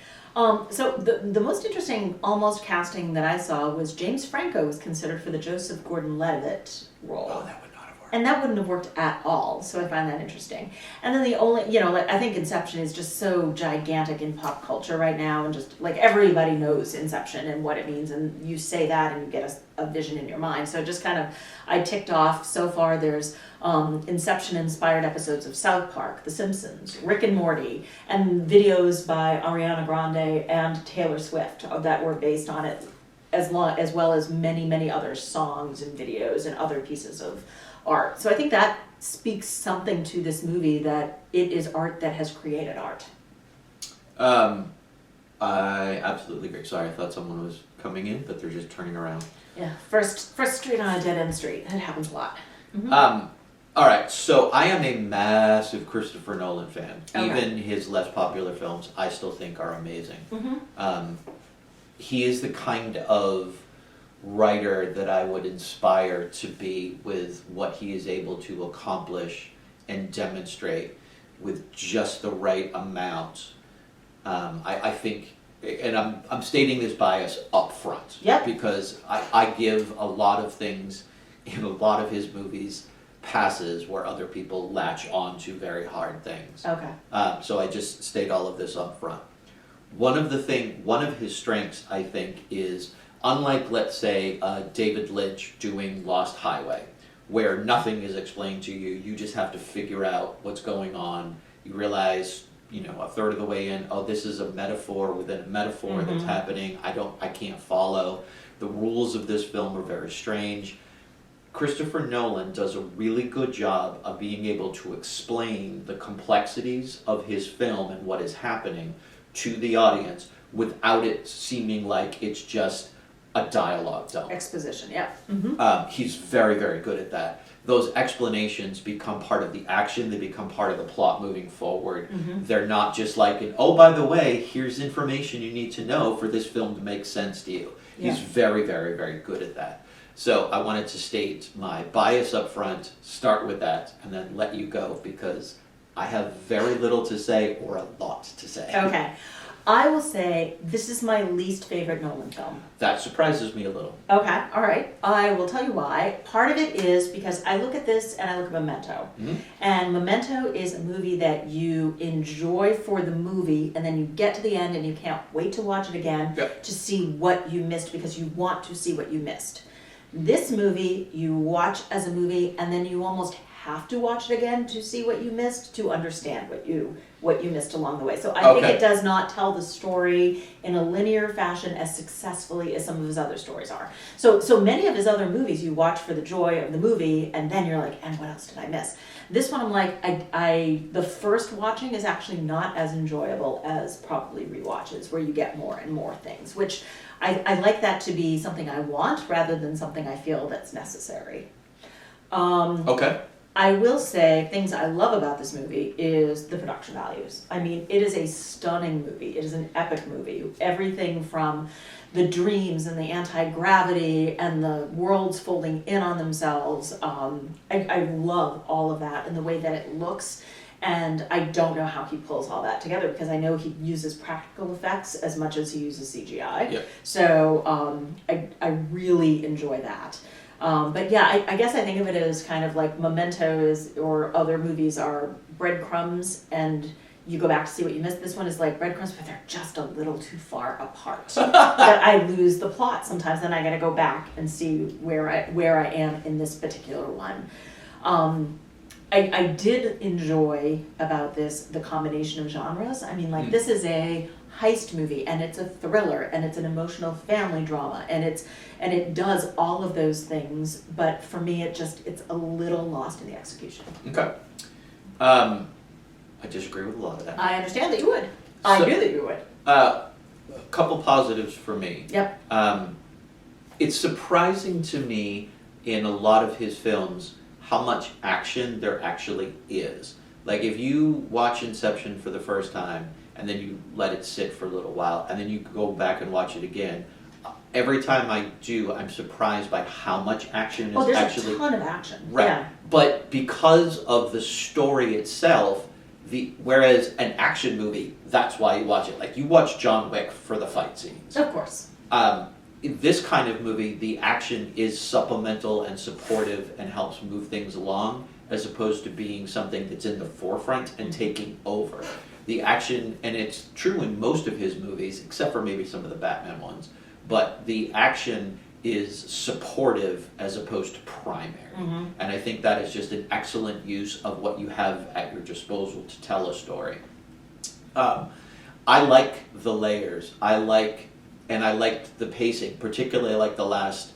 So the most interesting almost casting that I saw was James Franco was considered for the Joseph Gordon-Levitt role.
Oh, that would not have worked.
And that wouldn't have worked at all, so I find that interesting. And then the only, I think Inception is just so gigantic in pop culture right now, and just like everybody knows Inception and what it means, and you say that and you get a vision in your mind. So just kind of, I ticked off so far. There's Inception-inspired episodes of South Park, The Simpsons, Rick and Morty, and videos by Ariana Grande and Taylor Swift that were based on it, as well as many, many other songs and videos and other pieces of art. So I think that speaks something to this movie, that it is art that has created art.
I absolutely agree. Sorry, I thought someone was coming in, but they're just turning around.
Yeah, first street on a dead-end street. That happens a lot. Mm-hmm.
All right, so I am a massive Christopher Nolan fan.
Okay.
Even his less popular films, I still think are amazing.
Mm-hmm.
He is the kind of writer that I would inspire to be with what he is able to accomplish and demonstrate with just the right amount. I think, and I'm stating this bias up front,
Yep.
because I give a lot of things in a lot of his movies passes where other people latch on to very hard things.
Okay.
So I just state all of this up front. One of his strengths, I think, is unlike, let's say, David Lynch doing Lost Highway, where nothing is explained to you, you just have to figure out what's going on. You realize, a third of the way in, oh, this is a metaphor within a metaphor that's happening. I can't follow. The rules of this film are very strange. Christopher Nolan does a really good job of being able to explain the complexities of his film and what is happening to the audience without it seeming like it's just a dialogue dump.
Exposition, yeah. Mm-hmm.
He's very, very good at that. Those explanations become part of the action. They become part of the plot moving forward.
Mm-hmm.
They're not just like, oh, by the way, here's information you need to know for this film to make sense to you.
Yeah.
He's very, very, very good at that. So I wanted to state my bias up front, start with that, and then let you go, because I have very little to say or a lot to say.
Okay. I will say this is my least favorite Nolan film.
That surprises me a little.
Okay, all right. I will tell you why. Part of it is because I look at this and I look at Memento.
Mm-hmm.
And Memento is a movie that you enjoy for the movie, and then you get to the end and you can't wait to watch it again to see what you missed because you want to see what you missed. This movie, you watch as a movie, and then you almost have to watch it again to see what you missed, to understand what you missed along the way. So I think it does not tell the story in a linear fashion as successfully as some of his other stories are. So many of his other movies you watch for the joy of the movie, and then you're like, and what else did I miss? This one I'm like, the first watching is actually not as enjoyable as probably rewatches, where you get more and more things, which I like that to be something I want rather than something I feel that's necessary. I will say things I love about this movie is the production values. I mean, it is a stunning movie. It is an epic movie. Everything from the dreams and the anti-gravity and the worlds folding in on themselves. I love all of that and the way that it looks. And I don't know how he pulls all that together because I know he uses practical effects as much as he uses CGI.
Yep.
So I really enjoy that. But yeah, I guess I think of it as kind of like Mementos or other movies are breadcrumbs and you go back to see what you missed. This one is like breadcrumbs, but they're just a little too far apart. That I lose the plot sometimes. Then I got to go back and see where I am in this particular one. I did enjoy about this the combination of genres. I mean, like this is a heist movie and it's a thriller and it's an emotional family drama and it does all of those things, but for me it's a little lost in the execution.
Okay. I disagree with a lot of that.
I understand that you would. I knew that you would.
A couple positives for me.
Yep.
It's surprising to me in a lot of his films how much action there actually is. Like if you watch Inception for the first time and then you let it sit for a little while and then you go back and watch it again, every time I do, I'm surprised by how much action is
there's
actually.
A ton of action.
Right.
Yeah.
But because of the story itself, whereas an action movie, that's why you watch it. Like you watch John Wick for the fight scenes.
Of course.
In this kind of movie, the action is supplemental and supportive and helps move things along, as opposed to being something that's in the forefront and taking over. The action, and it's true in most of his movies, except for maybe some of the Batman ones, but the action is supportive as opposed to primary. Mm-hmm. And I think that is just an excellent use of what you have at your disposal to tell a story. I like the layers. I liked the pacing, particularly like the last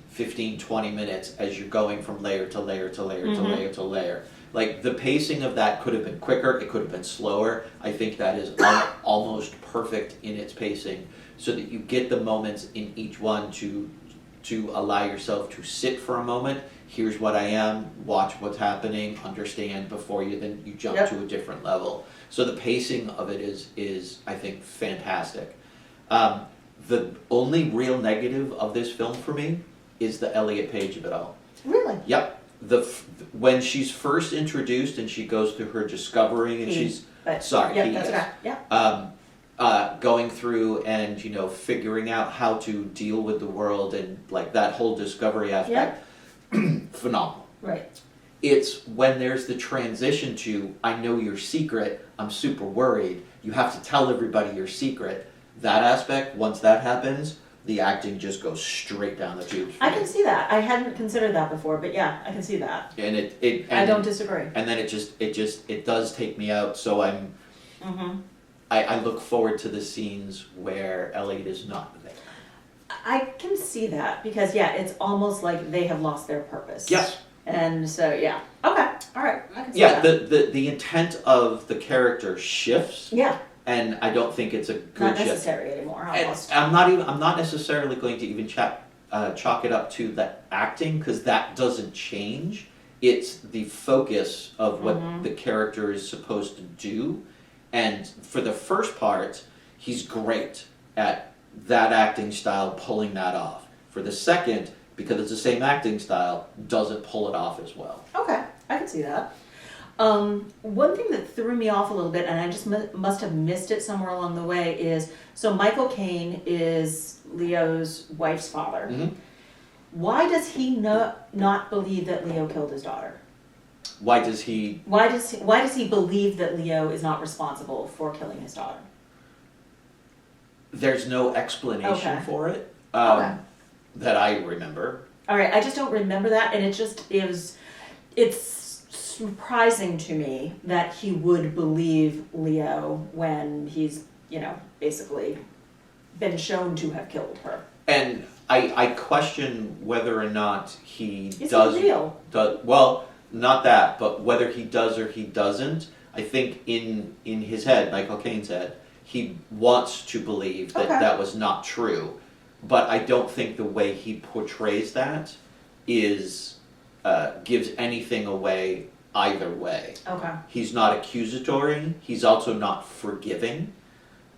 15, 20 minutes as you're going from layer to layer to layer to layer to layer. Like the pacing of that could have been quicker, it could have been slower. I think that is almost perfect in its pacing so that you get the moments in each one to allow yourself to sit for a moment. Here's what I am, watch what's happening, understand before you jump to a different level. So the pacing of it is I think fantastic. The only real negative of this film for me is the Elliot Page of it all.
Really?
Yep. When she's first introduced and she goes through her discovery and going through and figuring out how to deal with the world and like that whole discovery aspect, phenomenal.
Right.
It's when there's the transition to I know your secret, I'm super worried, you have to tell everybody your secret. That aspect, once that happens, the acting just goes straight down the tubes.
I can see that. I hadn't considered that before, but yeah, I can see that.
And
I don't disagree.
And then it does take me out. So I look forward to the scenes where Elliot is not there.
I can see that because it's almost like they have lost their purpose.
Yes.
And so okay, all right, I can see that.
The intent of the character shifts.
Yeah.
And I don't think it's a good
not necessary anymore. Almost.
I'm not necessarily going to even chalk it up to the acting because that doesn't change. It's the focus of what the character is supposed to do, and for the first part, he's great at that acting style, pulling that off. For the second, because it's the same acting style, doesn't pull it off as well.
Okay, I can see that. One thing that threw me off a little bit, and I just must have missed it somewhere along the way, is so Michael Caine is Leo's wife's father.
Mhm.
Why does he not believe that Leo killed his daughter?
Why does he?
Why does he believe that Leo is not responsible for killing his daughter?
There's no explanation
Okay.
for it
Okay.
that I remember.
All right, I just don't remember that, and it's surprising to me that he would believe Leo when he's, basically been shown to have killed her.
And I question whether or not he
Is
does.
he real?
Well, not that, but whether he does or he doesn't. I think in his head, Michael Caine's head, he wants to believe that
Okay.
that was not true. But I don't think the way he portrays that is gives anything away either way.
Okay.
He's not accusatory. He's also not forgiving.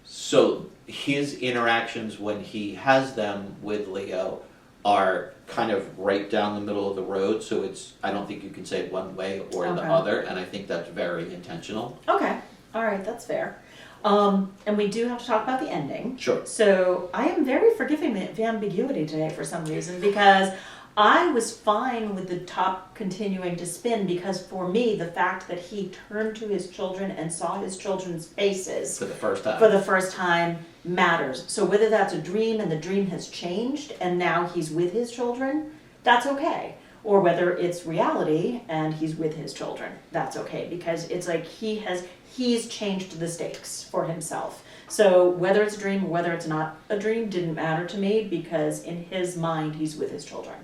So his interactions when he has them with Leo are kind of right down the middle of the road. So I don't think you can say one way or the
Okay.
other, and I think that's very intentional.
Okay. All right, that's fair. And we do have to talk about the ending.
Sure.
So I am very forgiving of ambiguity today for some reason, because I was fine with the top continuing to spin, because for me, the fact that he turned to his children and saw his children's faces
For the first time.
for the first time matters. So whether that's a dream and the dream has changed and now he's with his children, that's okay. Or whether it's reality and he's with his children, that's okay, because it's like he's changed the stakes for himself. So whether it's a dream or whether it's not a dream didn't matter to me, because in his mind he's with his children.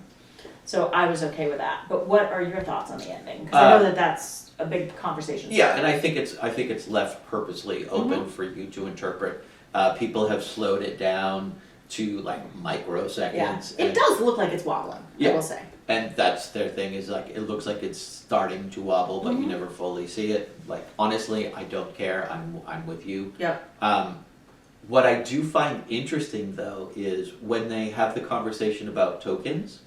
So I was okay with that. But what are your thoughts on the ending? Because I know that that's a big conversation.
Yeah, and I think it's left purposely open
Mhm.
for you to interpret. People have slowed it down to like microseconds.
Yeah, it does look like it's wobbling,
Yeah.
I will say.
And that's their thing, is like it looks like it's starting to wobble, but you
Mhm.
never fully see it. Like honestly, I don't care. I'm with you.
Yep.
What I do find interesting though is when they have the conversation about tokens.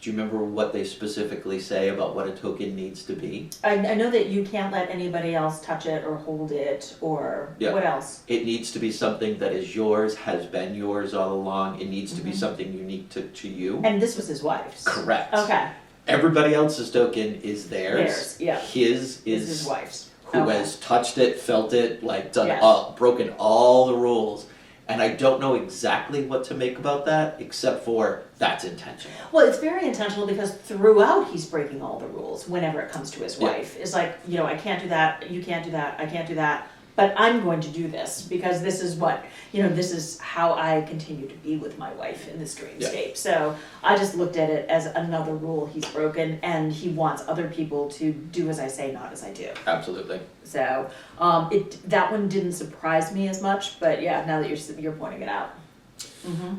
Do you remember what they specifically say about what a token needs to be?
I know that you can't let anybody else touch it or hold it, or
Yeah.
what else?
It needs to be something that is yours, has been yours all along. It needs to be
Mhm.
something unique to you.
And this was his wife's.
Correct.
Okay.
Everybody else's token is theirs.
Theirs, yeah.
His
This is
is
his wife's.
who
Okay.
has touched it, felt it, like done
Yes.
broken all the rules. And I don't know exactly what to make about that, except for that's intentional.
Well, it's very intentional, because throughout he's breaking all the rules whenever it comes to his
Yeah.
wife. It's like, I can't do that, you can't do that, I can't do that, but I'm going to do this because this is what, this is how I continue to be with my wife in this dreamscape. So I just looked at it as another rule he's broken, and he wants other people to do as I say, not as I do.
Absolutely.
So that one didn't surprise me as much, but yeah, now that you're pointing it out. Mm-hmm.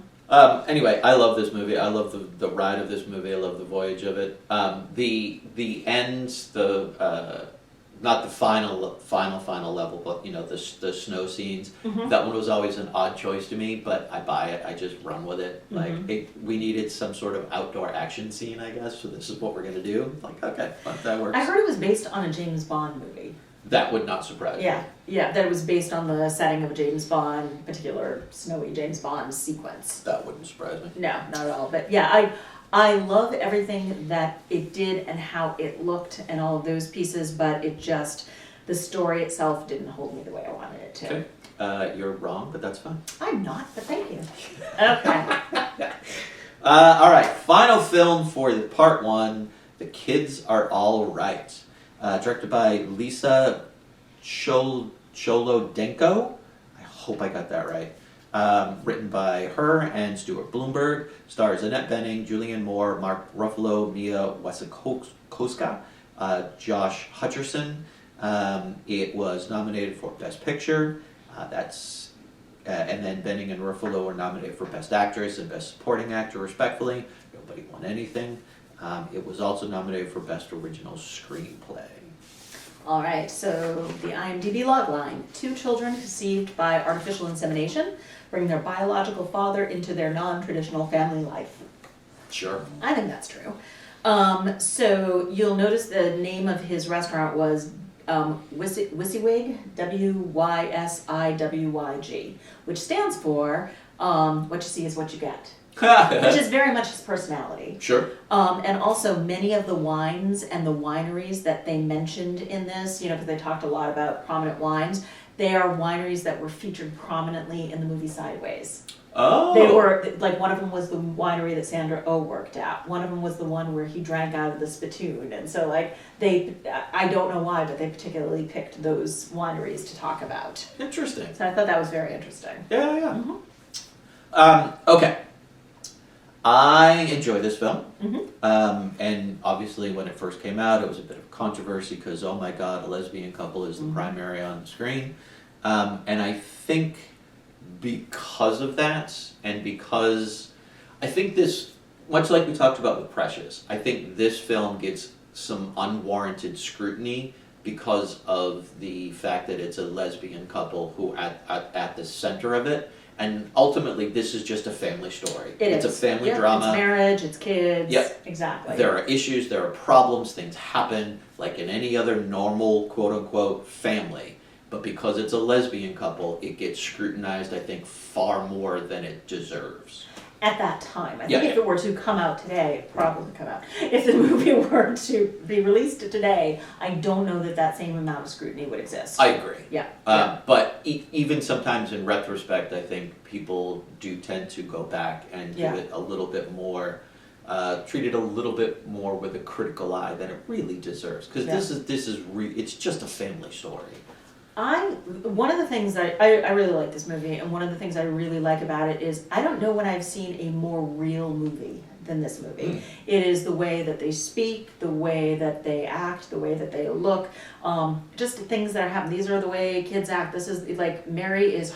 Anyway, I love this movie. I love the ride of this movie. I love the voyage of it. The ends, not the final level, but the snow scenes.
Mhm.
That one was always an odd choice to me, but I buy it. I just run with it.
Mhm.
Like we needed some sort of outdoor action scene, I guess. So this is what we're gonna do. Like okay, that works.
I heard it was based on a James Bond movie.
That would not surprise me.
Yeah, that it was based on the setting of a James Bond, particular snowy James Bond sequence.
That wouldn't surprise me.
No, not at all. But yeah, I love everything that it did and how it looked and all of those pieces, but the story itself didn't hold me the way I wanted it to.
Okay. You're wrong, but that's fine.
I'm not, but thank you. Okay.
All right, final film for the part one. The Kids Are All Right. Directed by Lisa Cholodenko. I hope I got that right. Written by her and Stuart Bloomberg. Stars Annette Bening, Julianne Moore, Mark Ruffalo, Mia Wasikowska, Josh Hutcherson. It was nominated for Best Picture. And then Bening and Ruffalo were nominated for Best Actress and Best Supporting Actor, respectively. Nobody won anything. It was also nominated for Best Original Screenplay.
All right, so the IMDb logline. 2 children conceived by artificial insemination bring their biological father into their non-traditional family life.
Sure.
I think that's true. So you'll notice the name of his restaurant was WYSIWYG, WYSIWYG, which stands for what you see is what you get. Which is very much his personality.
Sure.
And also many of the wines and the wineries that they mentioned in this, because they talked a lot about prominent wines, they are wineries that were featured prominently in the movie Sideways.
Oh.
They were, like, one of them was the winery that Sandra Oh worked at. One of them was the one where he drank out of the spittoon. And so, like, I don't know why, but they particularly picked those wineries to talk about.
Interesting.
So I thought that was very interesting.
Yeah.
Mm-hmm.
Okay. I enjoy this film.
Mm-hmm.
And obviously when it first came out, it was a bit of controversy because, oh my God, a lesbian couple is the primary on the screen. And I think because of that, and because I think this, much like we talked about with Precious, I think this film gets some unwarranted scrutiny because of the fact that it's a lesbian couple who at the center of it. And ultimately, this is just a family story. It's a family drama.
It's marriage, it's kids.
Yep.
Exactly.
There are issues, there are problems, things happen, like in any other normal, quote-unquote, family. But because it's a lesbian couple, it gets scrutinized, I think, far more than it deserves.
At that time. I think if it were to come out today, it'd probably come out. If the movie were to be released today, I don't know that same amount of scrutiny would exist.
I agree.
Yeah.
But even sometimes in retrospect, I think people do tend to go back and do it a little bit more, treat it a little bit more with a critical eye than it really deserves. Because it's just a family story.
One of the things that I really like this movie, and one of the things I really like about it is I don't know when I've seen a more real movie than this movie. It is the way that they speak, the way that they act, the way that they look, just things that are happening. These are the way kids act. This is like marriage is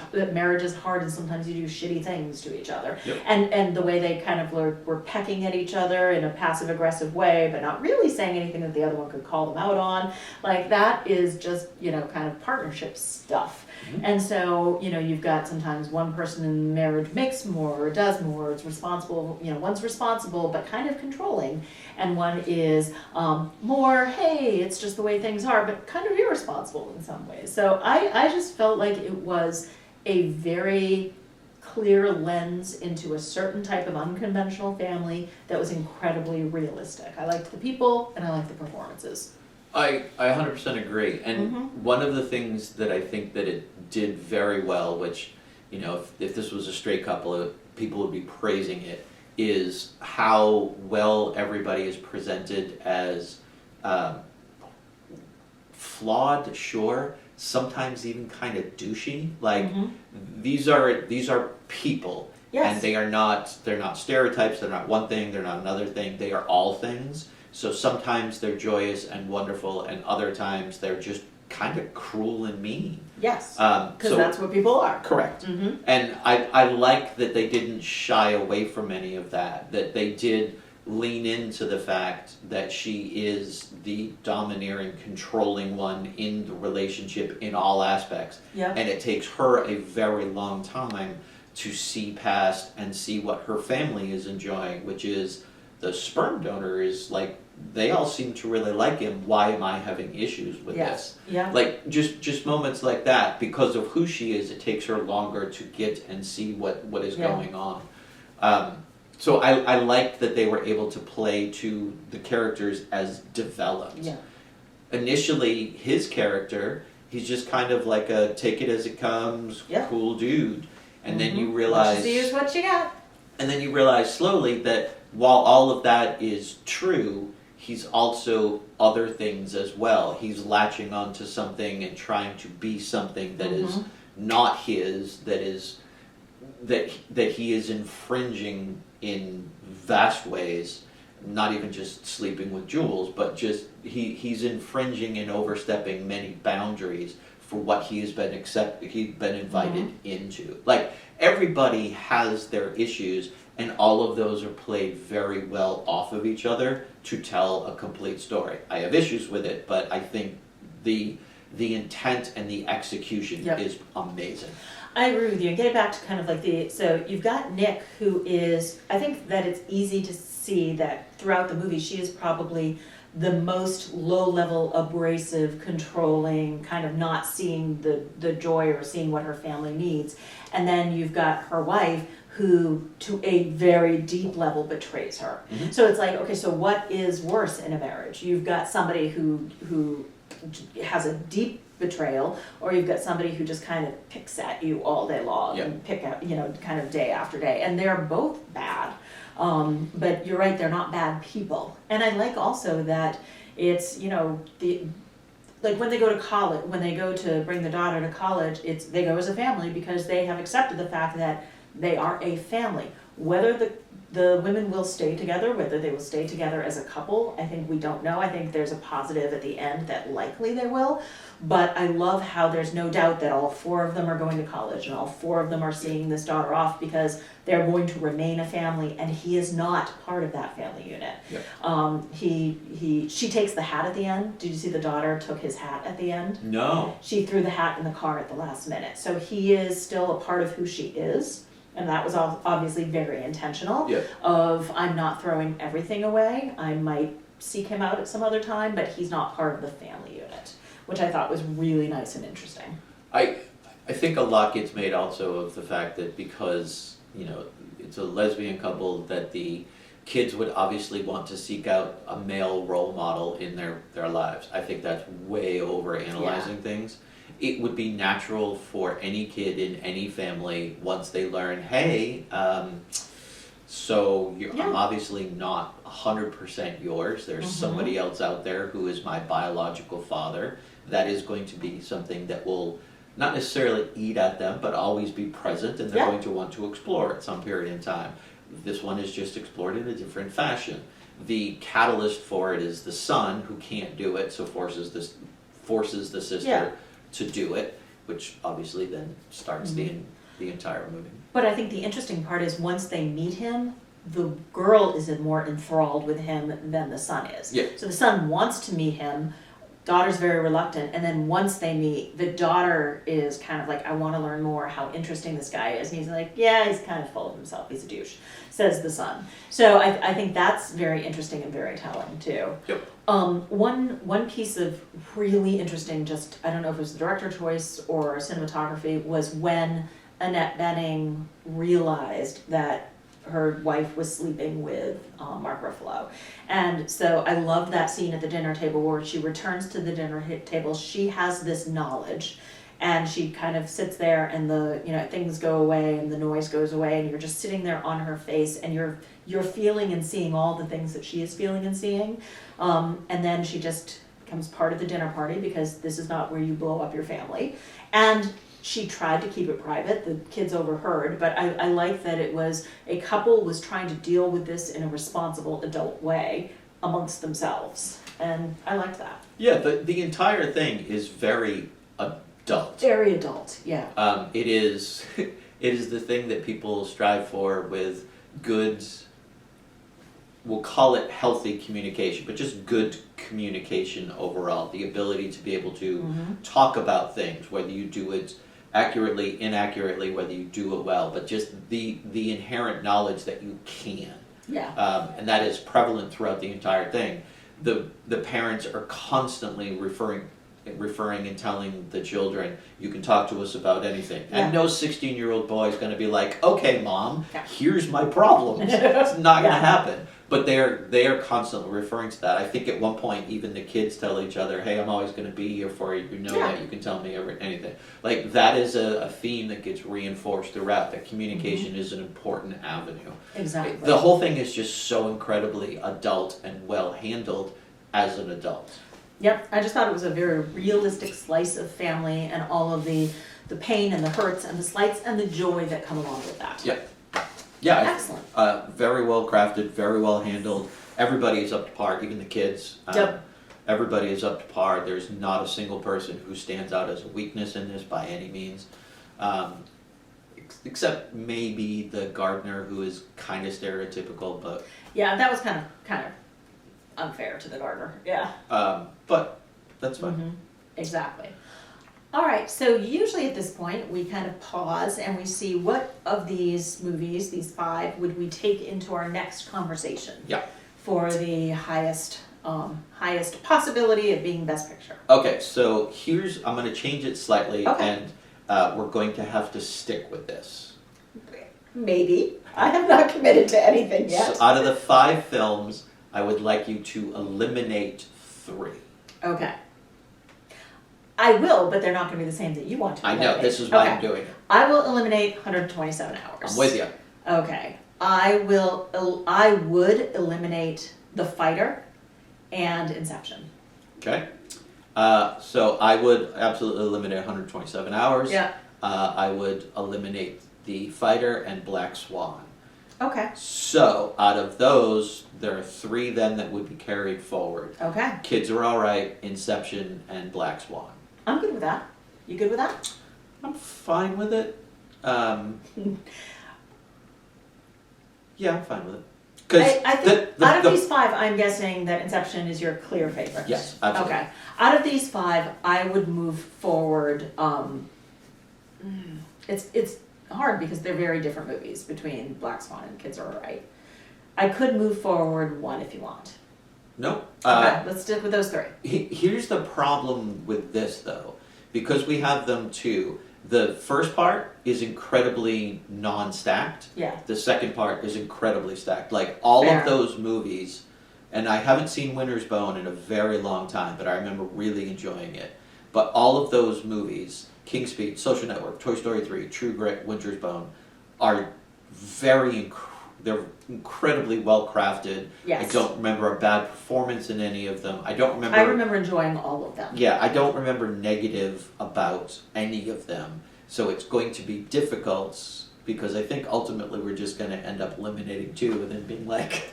hard, and sometimes you do shitty things to each other.
Yep.
And the way they kind of were pecking at each other in a passive aggressive way, but not really saying anything that the other one could call them out on. Like that is just kind of partnership stuff. And so, you've got sometimes one person in the marriage makes more or does more, it's responsible, one's responsible but kind of controlling, and one is more, hey, it's just the way things are, but kind of irresponsible in some ways. So I just felt like it was a very clear lens into a certain type of unconventional family that was incredibly realistic. I liked the people and I liked the performances.
I 100% agree. And one of the things that I think that it did very well, which, if this was a straight couple, people would be praising it, is how well everybody is presented as flawed, sure, sometimes even kind of douchey. Like, these are people.
Yes.
And they're not stereotypes, they're not one thing, they're not another thing, they are all things. So sometimes they're joyous and wonderful, and other times they're just kind of cruel and mean.
Yes, because that's what people are.
Correct. And I like that they didn't shy away from any of that, that they did lean into the fact that she is the domineering, controlling one in the relationship in all aspects.
Yeah.
And it takes her a very long time to see past and see what her family is enjoying, which is the sperm donor is like, they all seem to really like him. Why am I having issues with this?
Yeah.
Like just moments like that, because of who she is, it takes her longer to get and see what is going on. So I liked that they were able to play to the characters as developed.
Yeah.
Initially, his character, he's just kind of like a take it as it comes, cool dude. And then you realize...
What you see is what you got.
And then you realize slowly that while all of that is true, he's also other things as well. He's latching onto something and trying to be something that is not his, that he is infringing in vast ways, not even just sleeping with Jules, but just he's infringing and overstepping many boundaries for what he has been invited into. Like, everybody has their issues, and all of those are played very well off of each other to tell a complete story. I have issues with it, but I think the intent and the execution is amazing.
I agree with you. And getting back to kind of like so you've got Nick, who is, I think that it's easy to see that throughout the movie she is probably the most low-level, abrasive, controlling, kind of not seeing the joy or seeing what her family needs. And then you've got her wife who, to a very deep level, betrays her.
Mhm.
So it's like, okay, so what is worse in a marriage? You've got somebody who has a deep betrayal, or you've got somebody who just kind of picks at you all day long
Yeah.
and pick at, kind of day after day. And they're both bad. But you're right, they're not bad people. And I like also that it's, like when they go to college, when they go to bring the daughter to college, they go as a family because they have accepted the fact that they are a family. Whether the women will stay together, whether they will stay together as a couple, I think we don't know. I think there's a positive at the end that likely they will. But I love how there's no doubt that all 4 of them are going to college and all 4 of them are seeing this daughter off because they're going to remain a family, and he is not part of that family unit.
Yep.
She takes the hat at the end. Did you see the daughter took his hat at the end?
No.
She threw the hat in the car at the last minute. So he is still a part of who she is. And that was obviously very intentional.
Yeah.
Of, I'm not throwing everything away. I might seek him out at some other time, but he's not part of the family unit, which I thought was really nice and interesting.
I think a lot gets made also of the fact that because, it's a lesbian couple, that the kids would obviously want to seek out a male role model in their lives. I think that's way over analyzing things. It would be natural for any kid in any family, once they learn, hey, I'm obviously not 100% yours. There's somebody else out there who is my biological father. That is going to be something that will not necessarily eat at them, but always be present, and they're going to want to explore at some period in time. This one is just explored in a different fashion. The catalyst for it is the son, who can't do it, so forces the sister to do it, which obviously then starts the entire movie.
But I think the interesting part is once they meet him, the girl is more enthralled with him than the son is.
Yeah.
So the son wants to meet him, daughter's very reluctant, and then once they meet, the daughter is kind of like, I want to learn more how interesting this guy is. And he's like, yeah, he's kind of full of himself, he's a douche, says the son. So I think that's very interesting and very telling too.
Yep.
One piece of really interesting, just, I don't know if it was the director choice or cinematography, was when Annette Bening realized that her wife was sleeping with Mark Ruffalo. And so I loved that scene at the dinner table where she returns to the dinner table. She has this knowledge, and she kind of sits there, and things go away and the noise goes away, and you're just sitting there on her face, and you're feeling and seeing all the things that she is feeling and seeing. And then she just becomes part of the dinner party because this is not where you blow up your family. And she tried to keep it private, the kids overheard, but I like that it was a couple was trying to deal with this in a responsible adult way amongst themselves. And I liked that.
Yeah, the entire thing is very adult.
Very adult, yeah.
It is the thing that people strive for with good, we'll call it healthy communication, but just good communication overall. The ability to be able to talk about things, whether you do it accurately, inaccurately, whether you do it well, but just the inherent knowledge that you can.
Yeah.
And that is prevalent throughout the entire thing. The parents are constantly referring and telling the children, you can talk to us about anything.
Yeah.
And no 16-year-old boy is going to be like, okay, Mom, here's my problems. It's not going to happen. But they are constantly referring to that. I think at one point even the kids tell each other, hey, I'm always going to be here for you. You know that. You can tell me anything. Like, that is a theme that gets reinforced throughout, that communication is an important avenue.
Exactly.
The whole thing is just so incredibly adult and well handled as an adult.
Yep, I just thought it was a very realistic slice of family and all of the pain and the hurts and the slights and the joy that come along with that.
Yep. Yeah,
excellent.
Very well crafted, very well handled. Everybody is up to par, even the kids.
Yep.
Everybody is up to par. There's not a single person who stands out as a weakness in this by any means. Except maybe the gardener, who is kind of stereotypical, but...
Yeah, that was kind of unfair to the gardener, yeah.
But that's fine.
Mm-hmm. Exactly. All right, so usually at this point we kind of pause and we see what of these movies, these 5, would we take into our next conversation.
Yeah.
For the highest highest possibility of being Best Picture.
Okay, so I'm going to change it slightly,
Okay.
and we're going to have to stick with this.
Maybe. I have not committed to anything yet.
So out of the 5 films, I would like you to eliminate 3.
Okay. I will, but they're not going to be the same that you want to
I
eliminate.
know, this is why I'm
Okay.
doing it.
I will eliminate 127 hours.
I'm with you.
Okay. I would eliminate The Fighter and Inception.
Okay. So I would absolutely eliminate 127 hours.
Yeah.
I would eliminate The Fighter and Black Swan.
Okay.
So out of those, there are 3 then that would be carried forward.
Okay.
Kids Are Alright, Inception, and Black Swan.
I'm good with that. You good with that?
I'm fine with it. Yeah, I'm fine with it.
I think out of these 5, I'm guessing that Inception is your clear favorite.
Yes, absolutely.
Okay. Out of these 5, I would move forward. It's hard because they're very different movies between Black Swan and Kids Are Alright. I could move forward 1 if you want.
Nope.
Okay, let's stick with those 3.
Here's the problem with this, though. Because we have them too, the first part is incredibly non-stacked.
Yeah.
The second part is incredibly stacked. Like, all
Fair.
of those movies, and I haven't seen Winter's Bone in a very long time, but I remember really enjoying it. But all of those movies, King's Speech, Social Network, Toy Story 3, True Grit, Winter's Bone, are they're incredibly well crafted.
Yes.
I don't remember a bad performance in any of them. I
remember enjoying all of them.
Yeah, I don't remember negative about any of them. So it's going to be difficult because I think ultimately we're just going to end up eliminating 2 and then being like,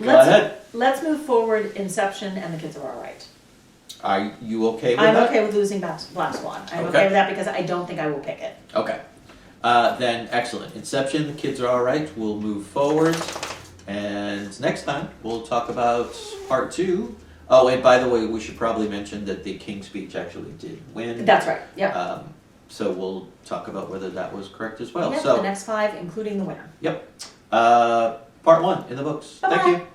go ahead.
Let's move forward Inception and The Kids Are Alright.
Are you okay with
I'm
that?
okay with losing Black Swan. I'm
Okay.
okay with that because I don't think I will pick it.
Okay. Then excellent. Inception, The Kids Are Alright. We'll move forward. And next time we'll talk about part 2. Oh, and by the way, we should probably mention that the King's Speech actually did win.
That's right. Yeah.
So we'll talk about whether that was correct as well.
Yep,
So
the next 5, including the winner.
Yep. Part 1 in the books.
Bye-bye.
Thank you.